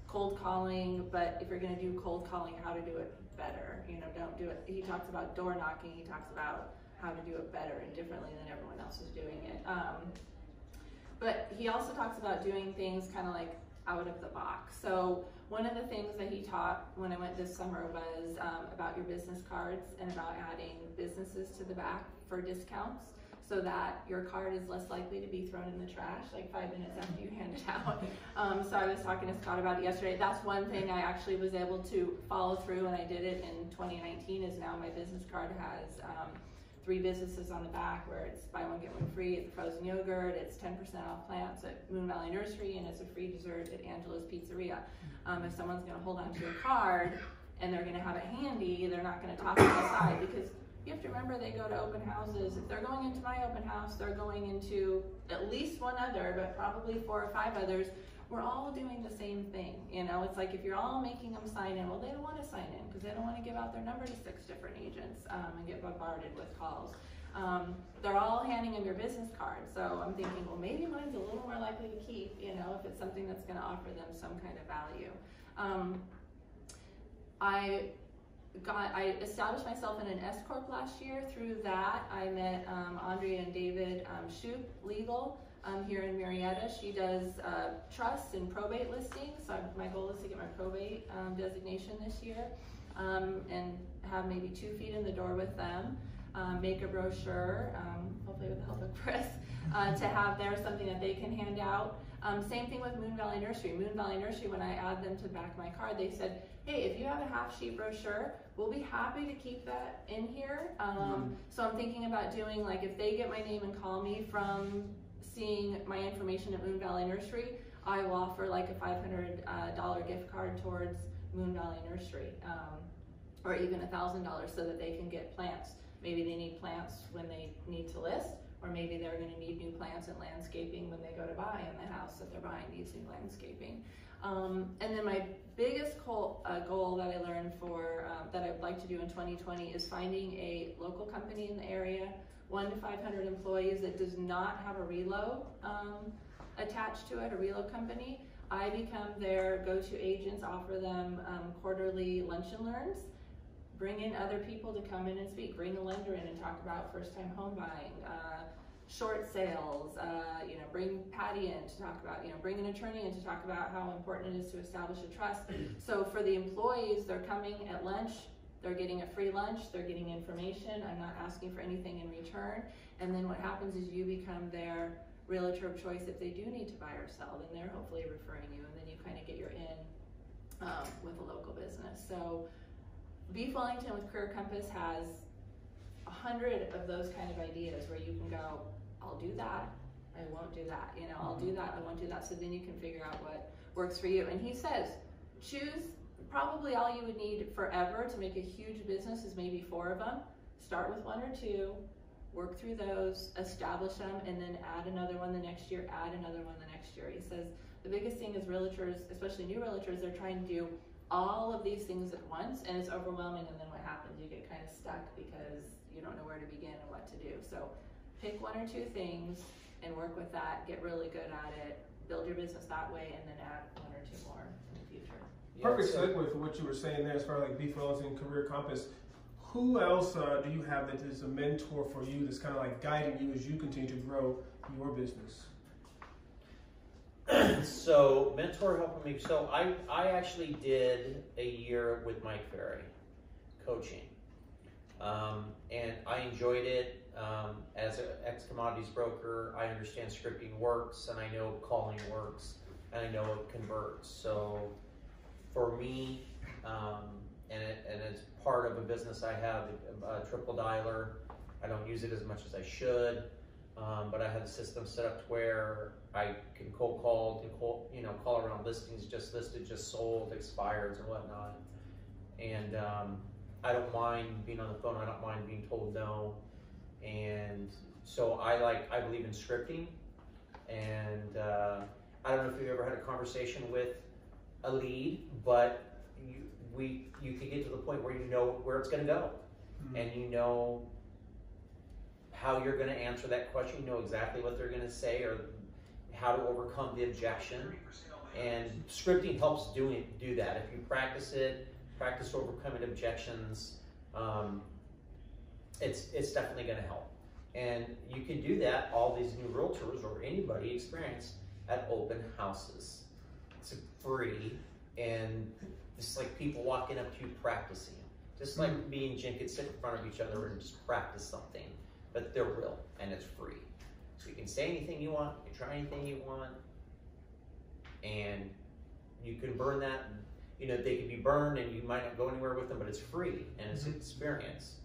cold calling, but if you're going to do cold calling, how to do it better. You know, don't do it. He talks about door knocking. He talks about how to do it better and differently than everyone else is doing it. But he also talks about doing things kind of like out of the box. So one of the things that he taught when I went this summer was about your business cards and about adding businesses to the back for discounts, so that your card is less likely to be thrown in the trash like 5 minutes after you hand it out. So I was talking to Scott about it yesterday. That's one thing I actually was able to follow through, and I did it in 2019, is now my business card has 3 businesses on the back where it's buy one, get one free. It's frozen yogurt, it's 10% off plants at Moon Valley Nursery, and it's a free dessert at Angela's Pizzeria. If someone's gonna hold on to your card and they're gonna have it handy, they're not gonna toss it aside, because you have to remember they go to open houses. If they're going into my open house, they're going into at least one other, but probably 4 or 5 others. We're all doing the same thing. You know, it's like if you're all making them sign in, well, they don't want to sign in because they don't want to give out their number to 6 different agents and get bombarded with calls. They're all handing them your business card. So I'm thinking, well, maybe mine's a little more likely to keep, you know, if it's something that's going to offer them some kind of value. I established myself in an S Corp last year. Through that, I met Andrea and David Shoup Legal here in Marietta. She does trusts and probate listings. So my goal is to get my probate designation this year and have maybe 2 feet in the door with them. Make a brochure, hopefully with the help of Chris, to have there something that they can hand out. Same thing with Moon Valley Nursery. Moon Valley Nursery, when I add them to back my card, they said, hey, if you have a half-sheet brochure, we'll be happy to keep that in here. So I'm thinking about doing, like, if they get my name and call me from seeing my information at Moon Valley Nursery, I will offer like a $500 gift card towards Moon Valley Nursery, or even $1,000 so that they can get plants. Maybe they need plants when they need to list, or maybe they're going to need new plants and landscaping when they go to buy, and the house that they're buying needs new landscaping. And then my biggest goal that I learned for that I'd like to do in 2020 is finding a local company in the area, 1 to 500 employees, that does not have a reload attached to it, a reload company. I become their go-to agents, offer them quarterly lunch and learns, bring in other people to come in and speak, bring a lender in and talk about first-time home buying, short sales, you know, bring Patty in to talk about, you know, bring an attorney in to talk about how important it is to establish a trust. So for the employees, they're coming at lunch, they're getting a free lunch, they're getting information, I'm not asking for anything in return. And then what happens is you become their realtor of choice. If they do need to buy or sell, then they're hopefully referring you, and then you kind of get your in with a local business. So Beef Wellington with Career Compass has 100 of those kind of ideas where you can go, I'll do that, I won't do that, you know, I'll do that, I won't do that. So then you can figure out what works for you. And he says, choose probably all you would need forever to make a huge business is maybe 4 of them. Start with 1 or 2, work through those, establish them, and then add another one the next year, add another one the next year. He says the biggest thing is realtors, especially new realtors, they're trying to do all of these things at once, and it's overwhelming, and then what happens? You get kind of stuck because you don't know where to begin and what to do. So pick 1 or 2 things and work with that, get really good at it, build your business that way, and then add 1 or 2 more in the future. Perfect segue for what you were saying there as far as like Beef Wellness and Career Compass. Who else do you have that is a mentor for you that's kind of like guiding you as you continue to grow your business? So mentor helping me. So I actually did a year with Mike Ferry coaching, and I enjoyed it. As an ex-commodities broker, I understand scripting works, and I know calling works, and I know it converts. So for me, and it's part of a business I have, a triple dialer. I don't use it as much as I should, but I have the system set up to where I can cold call, call around listings, just listed, just sold, expireds, and whatnot. And I don't mind being on the phone. I don't mind being told no. And so I believe in scripting. And I don't know if you've ever had a conversation with a lead, but you can get to the point where you know where it's going to go, and you know how you're going to answer that question. You know exactly what they're going to say or how to overcome the objection. And scripting helps do that. If you practice it, practice overcoming objections, it's definitely going to help. And you can do that, all these new realtors or anybody experience at open houses. It's free, and it's like people walking up to you practicing. Just like me and Jen could sit in front of each other and just practice something, but they're real and it's free. So you can say anything you want, you can try anything you want, and you can burn that. They can be burned and you might not go anywhere with them, but it's free and it's an experience.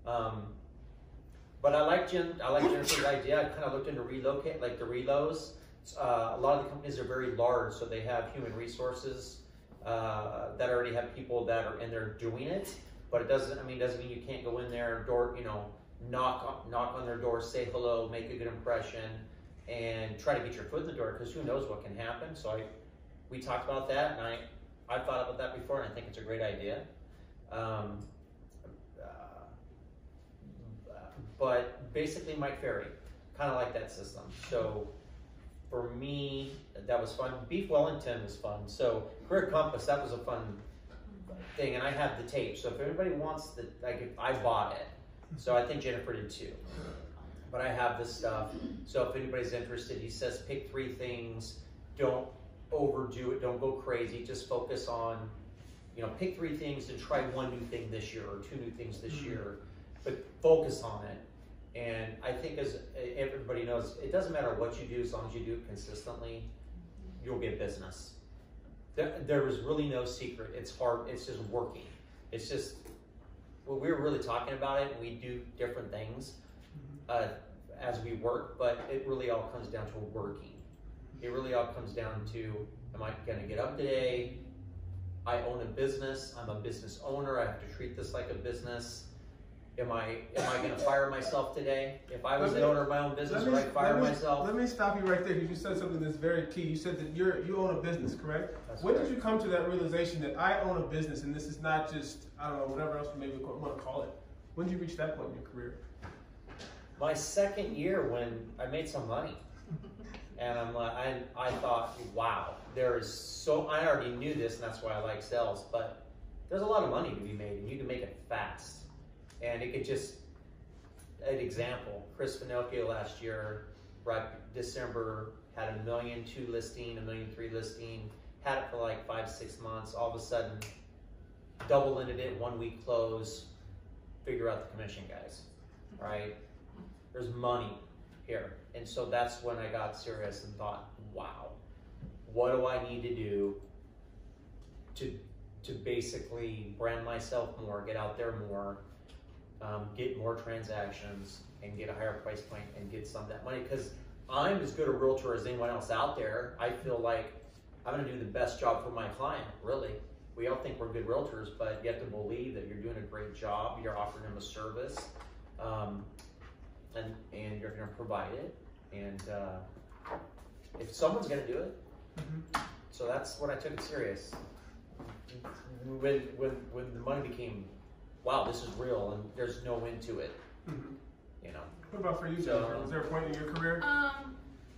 But I like Jennifer's idea. I kind of looked into relocate, like the relos. A lot of the companies are very large, so they have human resources that already have people that are in there doing it. But it doesn't mean you can't go in there, knock on their door, say hello, make a good impression, and try to get your foot in the door, because who knows what can happen. So we talked about that, and I thought about that before, and I think it's a great idea. But basically, Mike Ferry, kind of like that system. So for me, that was fun. Beef Wellington was fun. So Career Compass, that was a fun thing, and I have the tape. So if anybody wants I bought it. So I think Jennifer did too. But I have this stuff. So if anybody's interested, he says pick 3 things. Don't overdo it. Don't go crazy. Just focus on, pick 3 things and try 1 new thing this year or 2 new things this year. But focus on it. And I think, as everybody knows, it doesn't matter what you do, as long as you do it consistently, you'll get business. There is really no secret. It's hard. It's just working. It's just, we're really talking about it, and we do different things as we work, but it really all comes down to working. It really all comes down to, am I going to get up today? I own a business. I'm a business owner. I have to treat this like a business. Am I going to fire myself today? If I was the owner of my own business, would I fire myself? Let me stop you right there, because you said something that's very key. You said that you own a business, correct? When did you come to that realization that I own a business and this is not just, I don't know, whatever else you maybe want to call it? When did you reach that point in your career? My 2nd year, when I made some money. And I thought, wow, I already knew this, and that's why I like sales, but there's a lot of money to be made, and you can make it fast. And it could just, an example, Chris Finocchio last year, right, December, had $1.2 million listing, $1.3 million listing, had it for like 5-6 months. All of a sudden, double-ended it, 1 week close, figure out the commission, guys, right? There's money here. And so that's when I got serious and thought, wow, what do I need to do to basically brand myself more, get out there more, get more transactions, and get a higher price point and get some of that money, because I'm as good a realtor as anyone else out there. I feel like I'm going to do the best job for my client, really. we all think we're good realtors, but you have to believe that you're doing a great job. You're offering them a service, and you're going to provide it. And if someone's going to do it, so that's when I took it serious. When the money became, wow, this is real, and there's no end to it. You know. What about for you, Jennifer? Was there a point in your career?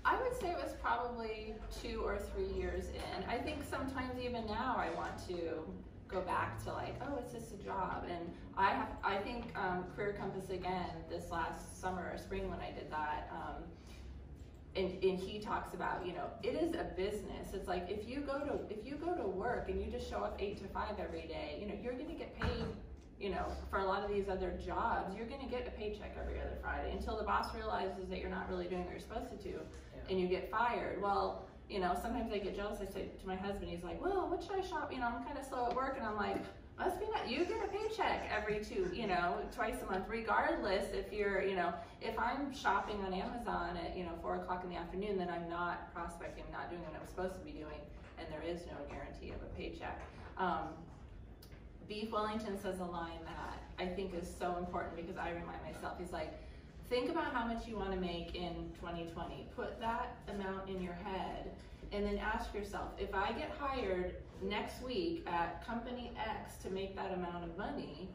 I would say it was probably 2 or 3 years in. I think sometimes even now I want to go back to like, oh, it's just a job. And I think Career Compass again this last summer or spring when I did that, and he talks about, you know, it is a business. It's like if you go to work and you just show up 8 to 5 every day, you know, you're going to get paid. You know, for a lot of these other jobs, you're going to get a paycheck every other Friday until the boss realizes that you're not really doing what you're supposed to do, and you get fired. Well, you know, sometimes I get jealous. I say to my husband, he's like, well, what should I shop? You know, I'm kind of slow at work, and I'm like, must be not. You get a paycheck every twice a month, regardless if you're, you know, if I'm shopping on Amazon at, 4 o'clock in the afternoon, then I'm not prospecting, I'm not doing what I'm supposed to be doing, and there is no guarantee of a paycheck. Beef Wellington says a line that I think is so important because I remind myself, he's like, think about how much you want to make in 2020. Put that amount in your head and then ask yourself, if I get hired next week at company X to make that amount of money,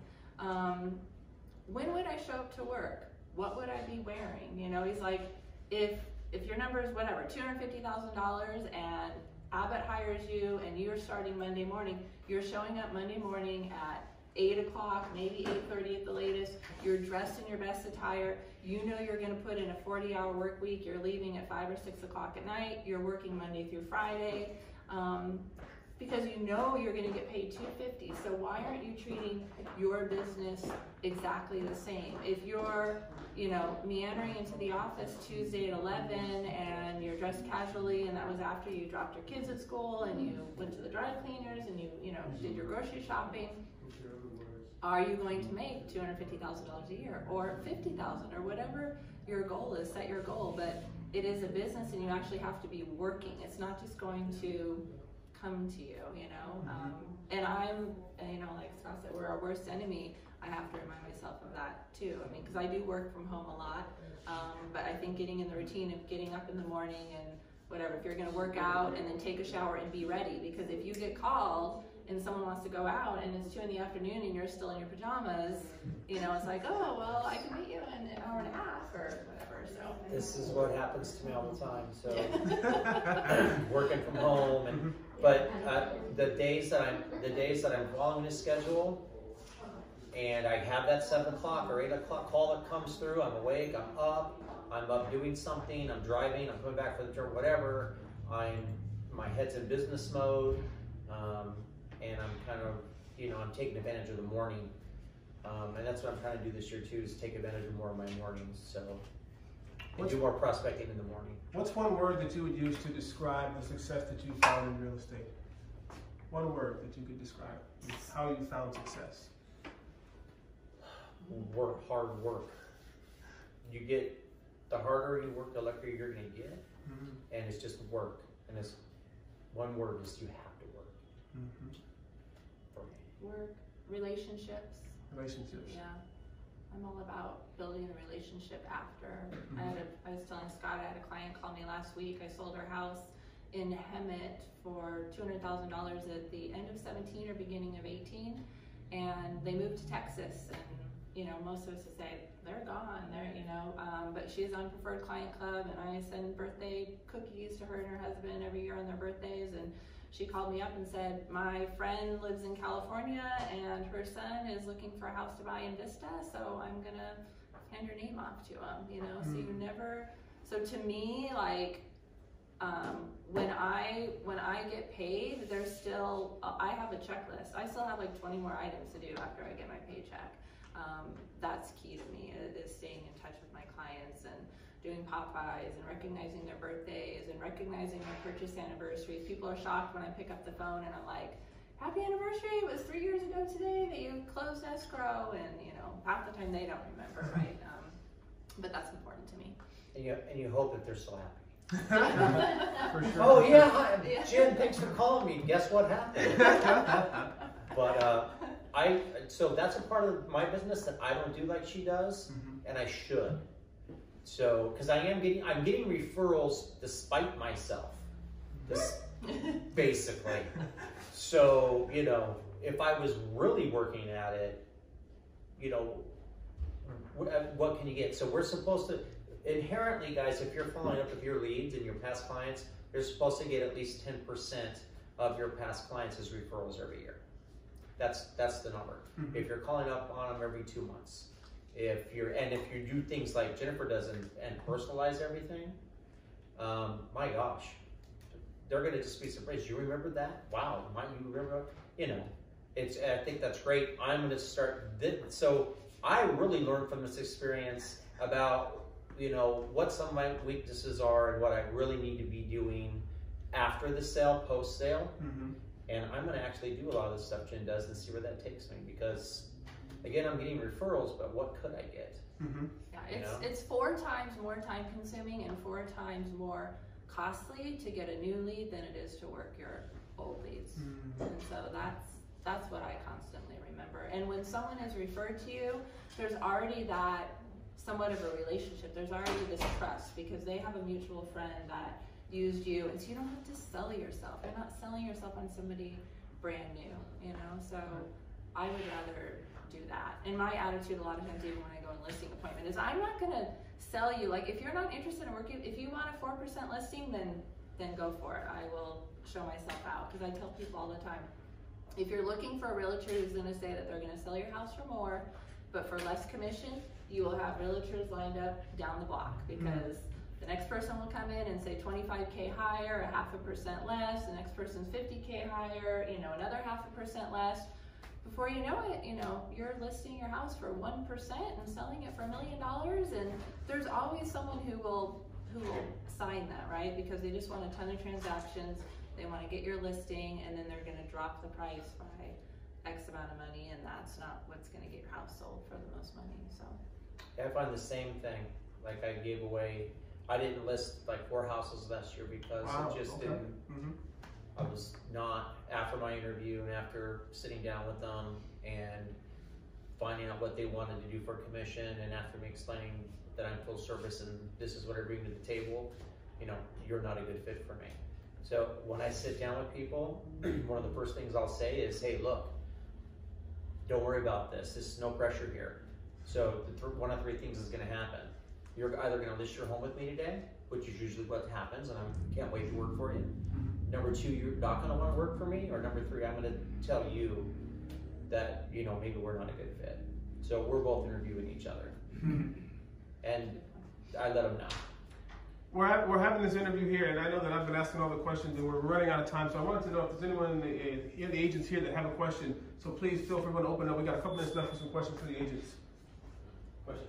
when would I show up to work? What would I be wearing? You know, he's like, if your number is whatever, $250,000 and Abbott hires you and you're starting Monday morning, you're showing up Monday morning at 8 o'clock, maybe 8:30 at the latest, you're dressed in your best attire, you know you're going to put in a 40-hour work week, you're leaving at 5 or 6 o'clock at night, you're working Monday through Friday, because you know you're going to get paid $250. So why aren't you treating your business exactly the same? If you're, meandering into the office Tuesday at 11 and you're dressed casually, and that was after you dropped your kids at school and you went to the dry cleaners and you did your grocery shopping, are you going to make $250,000 a year or $50,000 or whatever your goal is? Set your goal, but it is a business and you actually have to be working. It's not just going to come to you, and I'm, like Scott said, we're our worst enemy. I have to remind myself of that too. I mean, because I do work from home a lot, but I think getting in the routine of getting up in the morning and whatever, if you're going to work out and then take a shower and be ready, because if you get called and someone wants to go out and it's 2 in the afternoon and you're still in your pajamas, it's like, oh, well, I can meet you in an hour and a half or whatever. So this is what happens to me all the time. So working from home, but the days that I'm following this schedule, and I have that 7 o'clock or 8 o'clock call that comes through, I'm awake, I'm up doing something, I'm driving, I'm coming back for the term, whatever. My head's in business mode. And I'm kind of, I'm taking advantage of the morning. And that's what I'm trying to do this year too, is take advantage of more of my mornings. So, and do more prospecting in the morning. What's one word that you would use to describe the success that you found in real estate? One word that you could describe how you found success. Hard work. The harder you work, the luckier you're going to get. And it's just work. And it's one word is you have to work. For me. Work, relationships. Yeah. I'm all about building a relationship after. I was telling Scott, I had a client call me last week. I sold her house in Hemet for $200,000 at the end of 17 or beginning of 18. And they moved to Texas, and most of us would say they're gone. But she's on Preferred Client Club, and I send birthday cookies to her and her husband every year on their birthdays. And she called me up and said, my friend lives in California, and her son is looking for a house to buy in Vista, so I'm gonna hand your name off to him. So you never. So to me, like. When I get paid, there's still, I have a checklist. I still have like 20 more items to do after I get my paycheck. That's key to me, is staying in touch with my clients and doing Popeyes and recognizing their birthdays and recognizing their purchase anniversaries. People are shocked when I pick up the phone and I'm like, happy anniversary, it was 3 years ago today that you closed escrow, and half the time they don't remember, right? But that's important to me. And you hope that they're so happy. For sure. Oh yeah, hi, Jen, thanks for calling me. Guess what happened? But so that's a part of my business that I don't do like she does, and I should. So, because I'm getting referrals despite myself, basically. So, you know, if I was really working at it, you know, what can you get? So we're supposed to, inherently, guys, if you're following up with your leads and your past clients, you're supposed to get at least 10% of your past clients as referrals every year. That's the number. If you're calling up on them every 2 months, if you do things like Jennifer does and personalize everything, my gosh, they're gonna just be surprised. You remember that? Wow, might you remember? You know, I think that's great. I'm gonna start this. So I really learned from this experience about, you know, what some of my weaknesses are and what I really need to be doing after the sale, post sale. And I'm going to actually do a lot of the stuff Jen does and see where that takes me, because again, I'm getting referrals, but what could I get? Yeah, it's 4 times more time consuming and 4 times more costly to get a new lead than it is to work your old leads. And so that's what I constantly remember. And when someone is referred to you, there's already that somewhat of a relationship. There's already this trust because they have a mutual friend that used you, and so you don't have to sell yourself. You're not selling yourself on somebody brand new, you know? So I would rather do that. And my attitude a lot of times, even when I go on a listing appointment, is I'm not gonna sell you. Like, if you're not interested in working, if you want a 4% listing, then go for it. I will show myself out, because I tell people all the time, if you're looking for a realtor who's gonna say that they're gonna sell your house for more, but for less commission, you will have realtors lined up down the block, because the next person will come in and say 25K higher, 0.5% less. The next person's 50K higher, you know, another 0.5% less. Before you know it, you know, you're listing your house for 1% and selling it for $1 million. And there's always someone who will sign that, right? Because they just want a ton of transactions. They want to get your listing, and then they're going to drop the price by X amount of money, and that's not what's going to get your house sold for the most money. So I find the same thing. Like, I gave away, I didn't list like 4 houses last year because it just didn't, I was not, after my interview and after sitting down with them and finding out what they wanted to do for commission, and after me explaining that I'm full service and this is what I bring to the table, you know, you're not a good fit for me. So when I sit down with people, one of the first things I'll say is, hey, look, don't worry about this. There's no pressure here. So one of 3 things is going to happen. You're either going to list your home with me today, which is usually what happens, and I can't wait to work for you. Number 2, you're not going to want to work for me. Or number 3, I'm going to tell you that, you know, maybe we're not a good fit. So we're both interviewing each other. And I let them know. We're having this interview here, and I know that I've been asking all the questions, and we're running out of time. So I wanted to know if there's anyone in the agents here that have a question. So please feel free to open up. We got a couple minutes left for some questions for the agents. Question.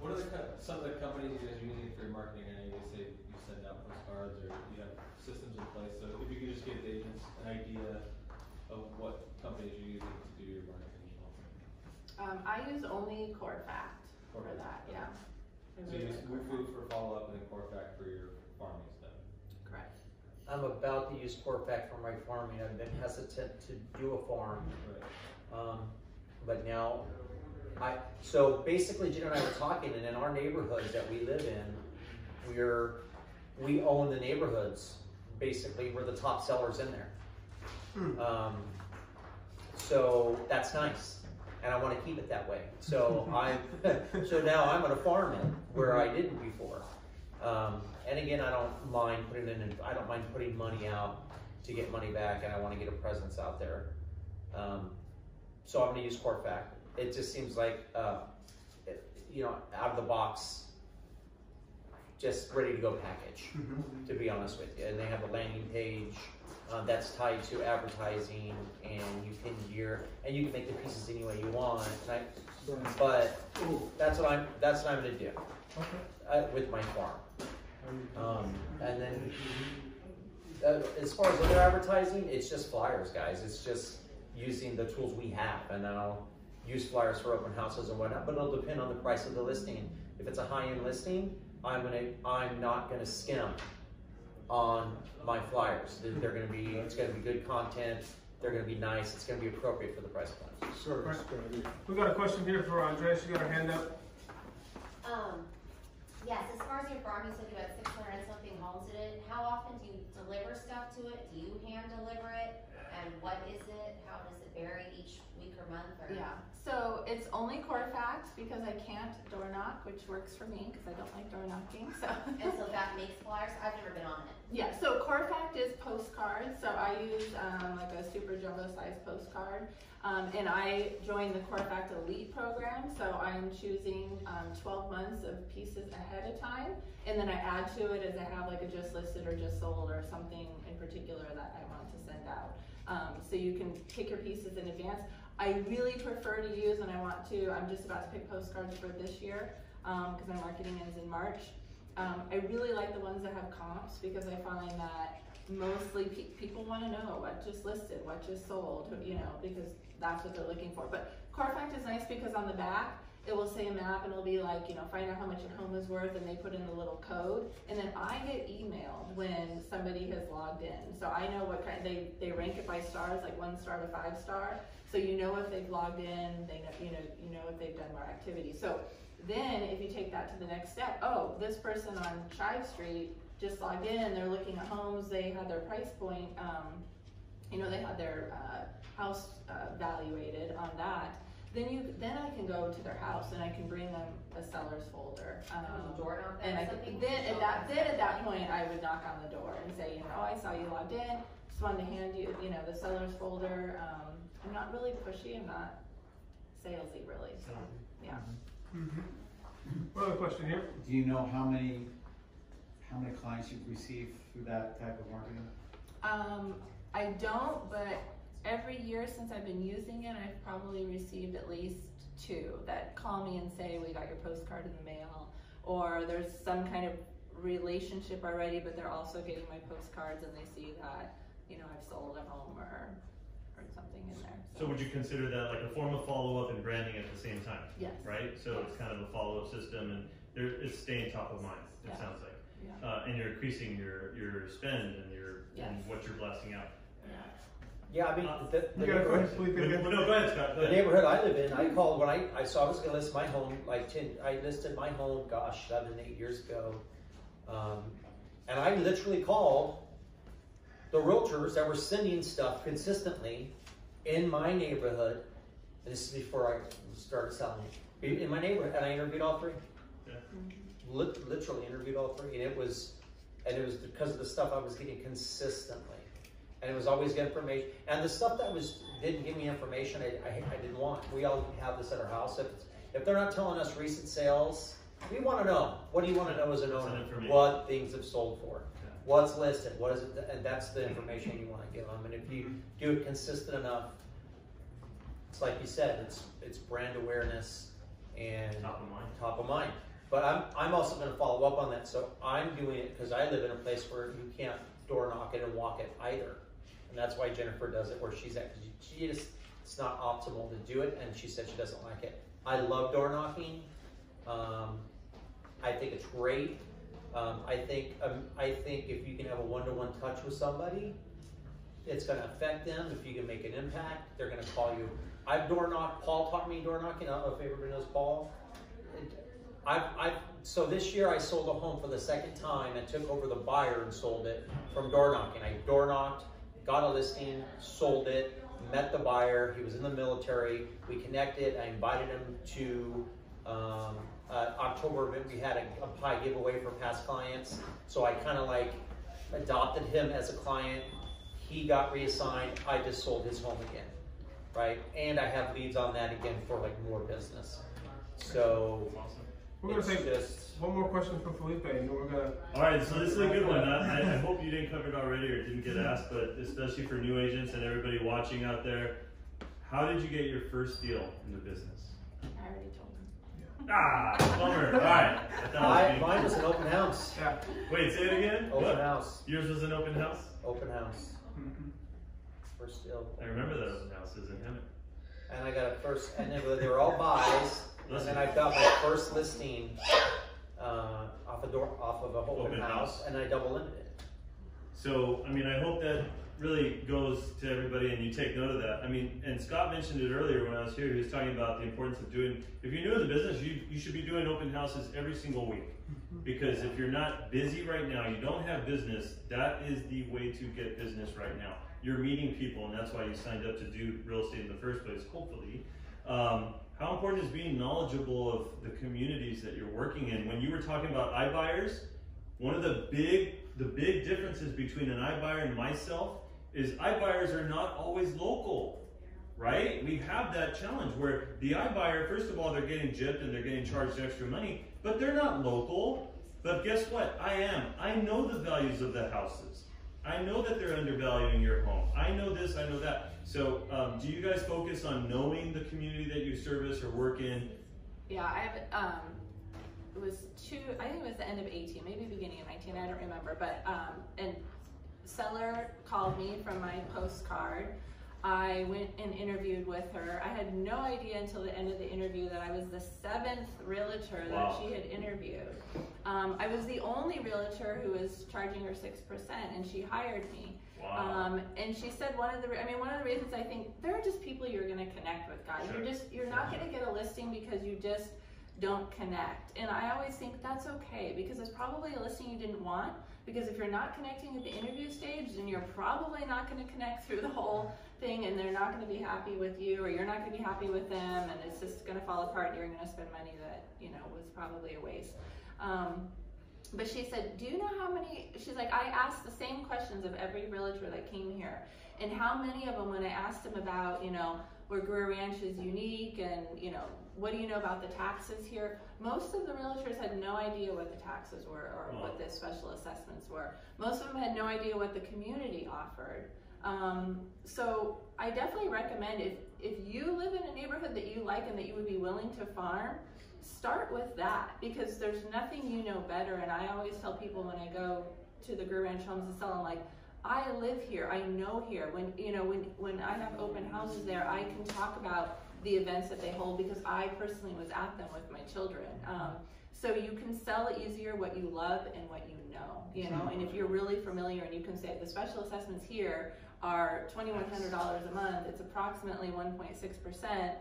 What are some of the companies you guys are using for your marketing? I know you say you send out postcards or you have systems in place. So if you could just give the agents an idea of what companies you're using to do your marketing. I use only Corfact for that. Yeah. So you use Food for follow-up and then Corfact for your farming stuff. Correct. I'm about to use Corfact for my farming. I've been hesitant to do a farm. Right. But now, so basically Jen and I were talking, and in our neighborhoods that we live in, we own the neighborhoods. Basically, we're the top sellers in there. So that's nice, and I want to keep it that way. So so now I'm going to farm it where I didn't before. And again, I don't mind putting money out to get money back, and I want to get a presence out there. So I'm going to use Corfact. It just seems like, you know, out of the box, just ready to go package, to be honest with you. And they have a landing page that's tied to advertising, and you can make the pieces any way you want. But that's what I'm going to do with my farm. And then as far as other advertising, it's just flyers, guys. It's just using the tools we have, and then I'll use flyers for open houses and whatnot, but it'll depend on the price of the listing. If it's a high-end listing, I'm not gonna skim on my flyers. They're going to be, it's going to be good content. They're going to be nice. It's going to be appropriate for the price point. Sure. We got a question here for Andres. You got her hand up. Yes, as far as your farm, you said you had 600 and something homes in it. How often do you deliver stuff to it? Do you hand deliver it? And what is it? How does it vary each week or month? Or? Yeah, so it's only Corfax because I can't door knock, which works for me because I don't like door knocking. So. And so that makes flyers? I've never been on it. Yeah, so Corfax is postcards. So I use like a super jumbo size postcard. And I joined the Corfax Elite program, so I'm choosing 12 months of pieces ahead of time, and then I add to it as I have like a just listed or just sold or something in particular that I want to send out. So you can pick your pieces in advance. I really prefer to use, and I'm just about to pick postcards for this year because my marketing ends in March. I really like the ones that have comps because I find that mostly people want to know what just listed, what just sold, you know, because that's what they're looking for. But Corfax is nice because on the back, it will say a map and it'll be like, you know, find out how much your home is worth, and they put in the little code. And then I get emailed when somebody has logged in. So I know what kind, they rank it by stars, like 1 star to 5 star. So you know if they've logged in, they know, you know if they've done more activity. So then if you take that to the next step, oh, this person on Chive Street just logged in, they're looking at homes, they had their price point, you know, they had their house valuated on that, then I can go to their house and I can bring them a seller's folder. And at that point I would knock on the door and say, you know, I saw you logged in, just wanted to hand you, you know, the seller's folder. I'm not really pushy, I'm not salesy really, so yeah. Another question here. Do you know how many clients you've received through that type of marketing? I don't, but every year since I've been using it, I've probably received at least 2 that call me and say, we got your postcard in the mail, or there's some kind of relationship already, but they're also getting my postcards and they see that, you know, I've sold a home or something in there. So would you consider that like a form of follow-up and branding at the same time? Yes. Right? So it's kind of a follow-up system, and it's staying top of mind, it sounds like. Yeah. And you're increasing your spend and and what you're blasting out. Yeah, I mean, the You got a question, please? No, go ahead, Scott. Go the ahead. neighborhood I live in, I called when I saw I was going to list my home, I listed my home, gosh, 7, 8 years ago. And I literally called the realtors that were sending stuff consistently in my neighborhood. And this is before I started selling it. In my neighborhood, and I interviewed all 3. Yeah. Literally interviewed all 3, and it was because of the stuff I was getting consistently. And it was always good information. And the stuff that didn't give me information, I didn't want. We all have this at our house. If they're not telling us recent sales, we want to know. What do you want to know as an owner? What things have sold for. Yeah. What's listed? What is it? And that's the information you want to give them. And if you do it consistent enough, it's like you said, it's brand awareness and top of mind. But I'm also going to follow up on that. So I'm doing it because I live in a place where you can't door knock it and walk it either. And that's why Jennifer does it where she's at, because it's not optimal to do it, and she said she doesn't like it. I love door knocking. I think it's great. I think if you can have a one-to-one touch with somebody, it's going to affect them. If you can make an impact, they're going to call you. I've door knocked. Paul taught me door knocking. I don't know if everybody knows Paul. So this year I sold a home for the 2nd time and took over the buyer and sold it from door knocking. I door knocked, got a listing, sold it, met the buyer. He was in the military. We connected. I invited him to October event. We had a pie giveaway for past clients. So I kind of like adopted him as a client. He got reassigned. I just sold his home again, right? And I have leads on that again for like more business. So we're going to take one more question from Felipe, and then we're going to... All right, so this is a good one. I hope you didn't cover it already or didn't get asked, but especially for new agents and everybody watching out there, how did you get your first deal in the business? I already told him. Ah, bummer. All right. Mine was an open house. Yeah. Wait, say it again? Open house. Yours was an open house? Open house. First deal. I remember that open house is in Hemet. And I got a first, and they were all buys. And then I got my first listing off of an open house, and I double limited it. So, I mean, I hope that really goes to everybody and you take note of that. I mean, and Scott mentioned it earlier when I was here. He was talking about the importance of doing, if you're new in the business, you should be doing open houses every single week. Because if you're not busy right now, you don't have business, that is the way to get business right now. You're meeting people, and that's why you signed up to do real estate in the first place, hopefully. How important is being knowledgeable of the communities that you're working in? When you were talking about iBuyers, one of the big differences between an iBuyer and myself is iBuyers are not always local, right? We have that challenge where the iBuyer, first of all, they're getting gypped and they're getting charged extra money, but they're not local. But guess what? I am. I know the values of the houses. I know that they're undervaluing your home. I know this, I know that. So do you guys focus on knowing the community that you service or work in? Yeah, I have, it was I think it was the end of 18, maybe beginning of 19, I don't remember, but and seller called me from my postcard. I went and interviewed with her. I had no idea until the end of the interview that I was the 7th realtor that she had interviewed. I was the only realtor who was charging her 6%, and she hired me. Wow. And she said one of the reasons I think there are just people you're going to connect with, guys. Sure. You're not going to get a listing because you just don't connect. And I always think that's okay, because it's probably a listing you didn't want. Because if you're not connecting at the interview stage, then you're probably not going to connect through the whole thing, and they're not going to be happy with you, or you're not going to be happy with them, and it's just going to fall apart, and you're going to spend money that, you know, was probably a waste. But she said, do you know how many, she's like, I asked the same questions of every realtor that came here, and how many of them, when I asked them about, you know, where Greer Ranch is unique, and, you know, what do you know about the taxes here? Most of the realtors had no idea what the taxes were, or what the special assessments were. Most of them had no idea what the community offered. So I definitely recommend, if you live in a neighborhood that you like and that you would be willing to farm, start with that, because there's nothing you know better. And I always tell people when I go to the Greer Ranch homes to sell, I'm like, I live here, I know here. When, you know, when I have open houses there, I can talk about the events that they hold because I personally was at them with my children. So you can sell easier what you love and what you know, and if you're really familiar and you can say the special assessments here are $2,100 a month, it's approximately 1.6%,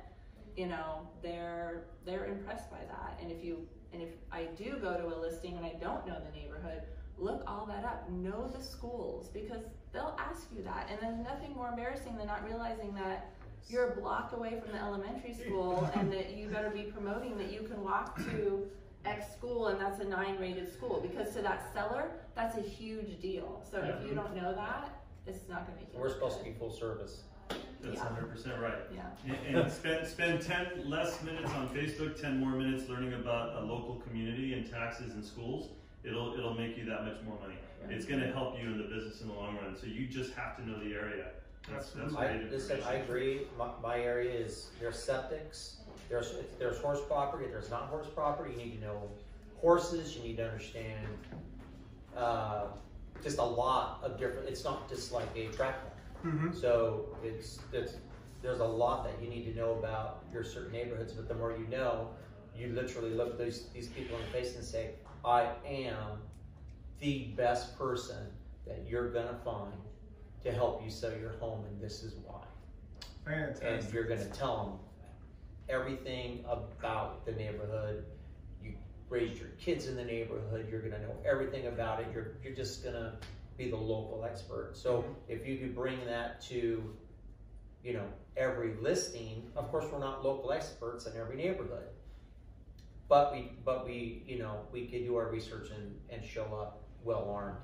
you know, they're impressed by that. And if I do go to a listing and I don't know the neighborhood, look all that up, know the schools, because they'll ask you that. And there's nothing more embarrassing than not realizing that you're a block away from the elementary school and that you better be promoting that you can walk to X school and that's a 9 rated school, because to that seller, that's a huge deal. So if you don't know that, it's not going to be. We're supposed to be full service. That's 100% right. Yeah. And spend 10 less minutes on Facebook, 10 more minutes learning about a local community and taxes and schools. It'll make you that much more money. It's going to help you in the business in the long run. So you just have to know the area. That's great information. I agree. My area is, there's septics, there's horse property, there's not horse property. You need to know horses. You need to understand just a lot of different. It's not just like a track plan. So there's a lot that you need to know about your certain neighborhoods. But the more you know, you literally look these people in the face and say, I am the best person that you're gonna find to help you sell your home, and this is why. Fantastic. And you're gonna tell them everything about the neighborhood. You raised your kids in the neighborhood, you're gonna know everything about it. You're just gonna be the local expert. So if you could bring that to, you know, every listing, of course we're not local experts in every neighborhood. But we, you know, we could do our research and show up well armed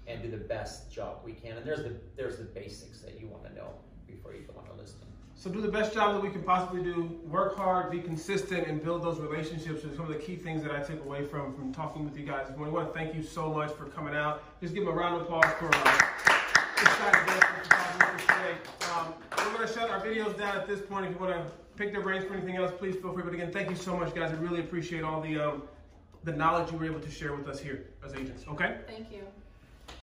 and do the best job we can. And there's the basics that you want to know before you go on a listing. So do the best job that we can possibly do. Work hard, be consistent, and build those relationships are some of the key things that I took away from talking with you guys. I want to thank you so much for coming out. Just give them a round of applause for this side of this today. We're going to shut our videos down at this point. If you want to pick their brains for anything else, please feel free. But again, thank you so much, guys. I really appreciate all the knowledge you were able to share with us here as agents. Okay? Thank you.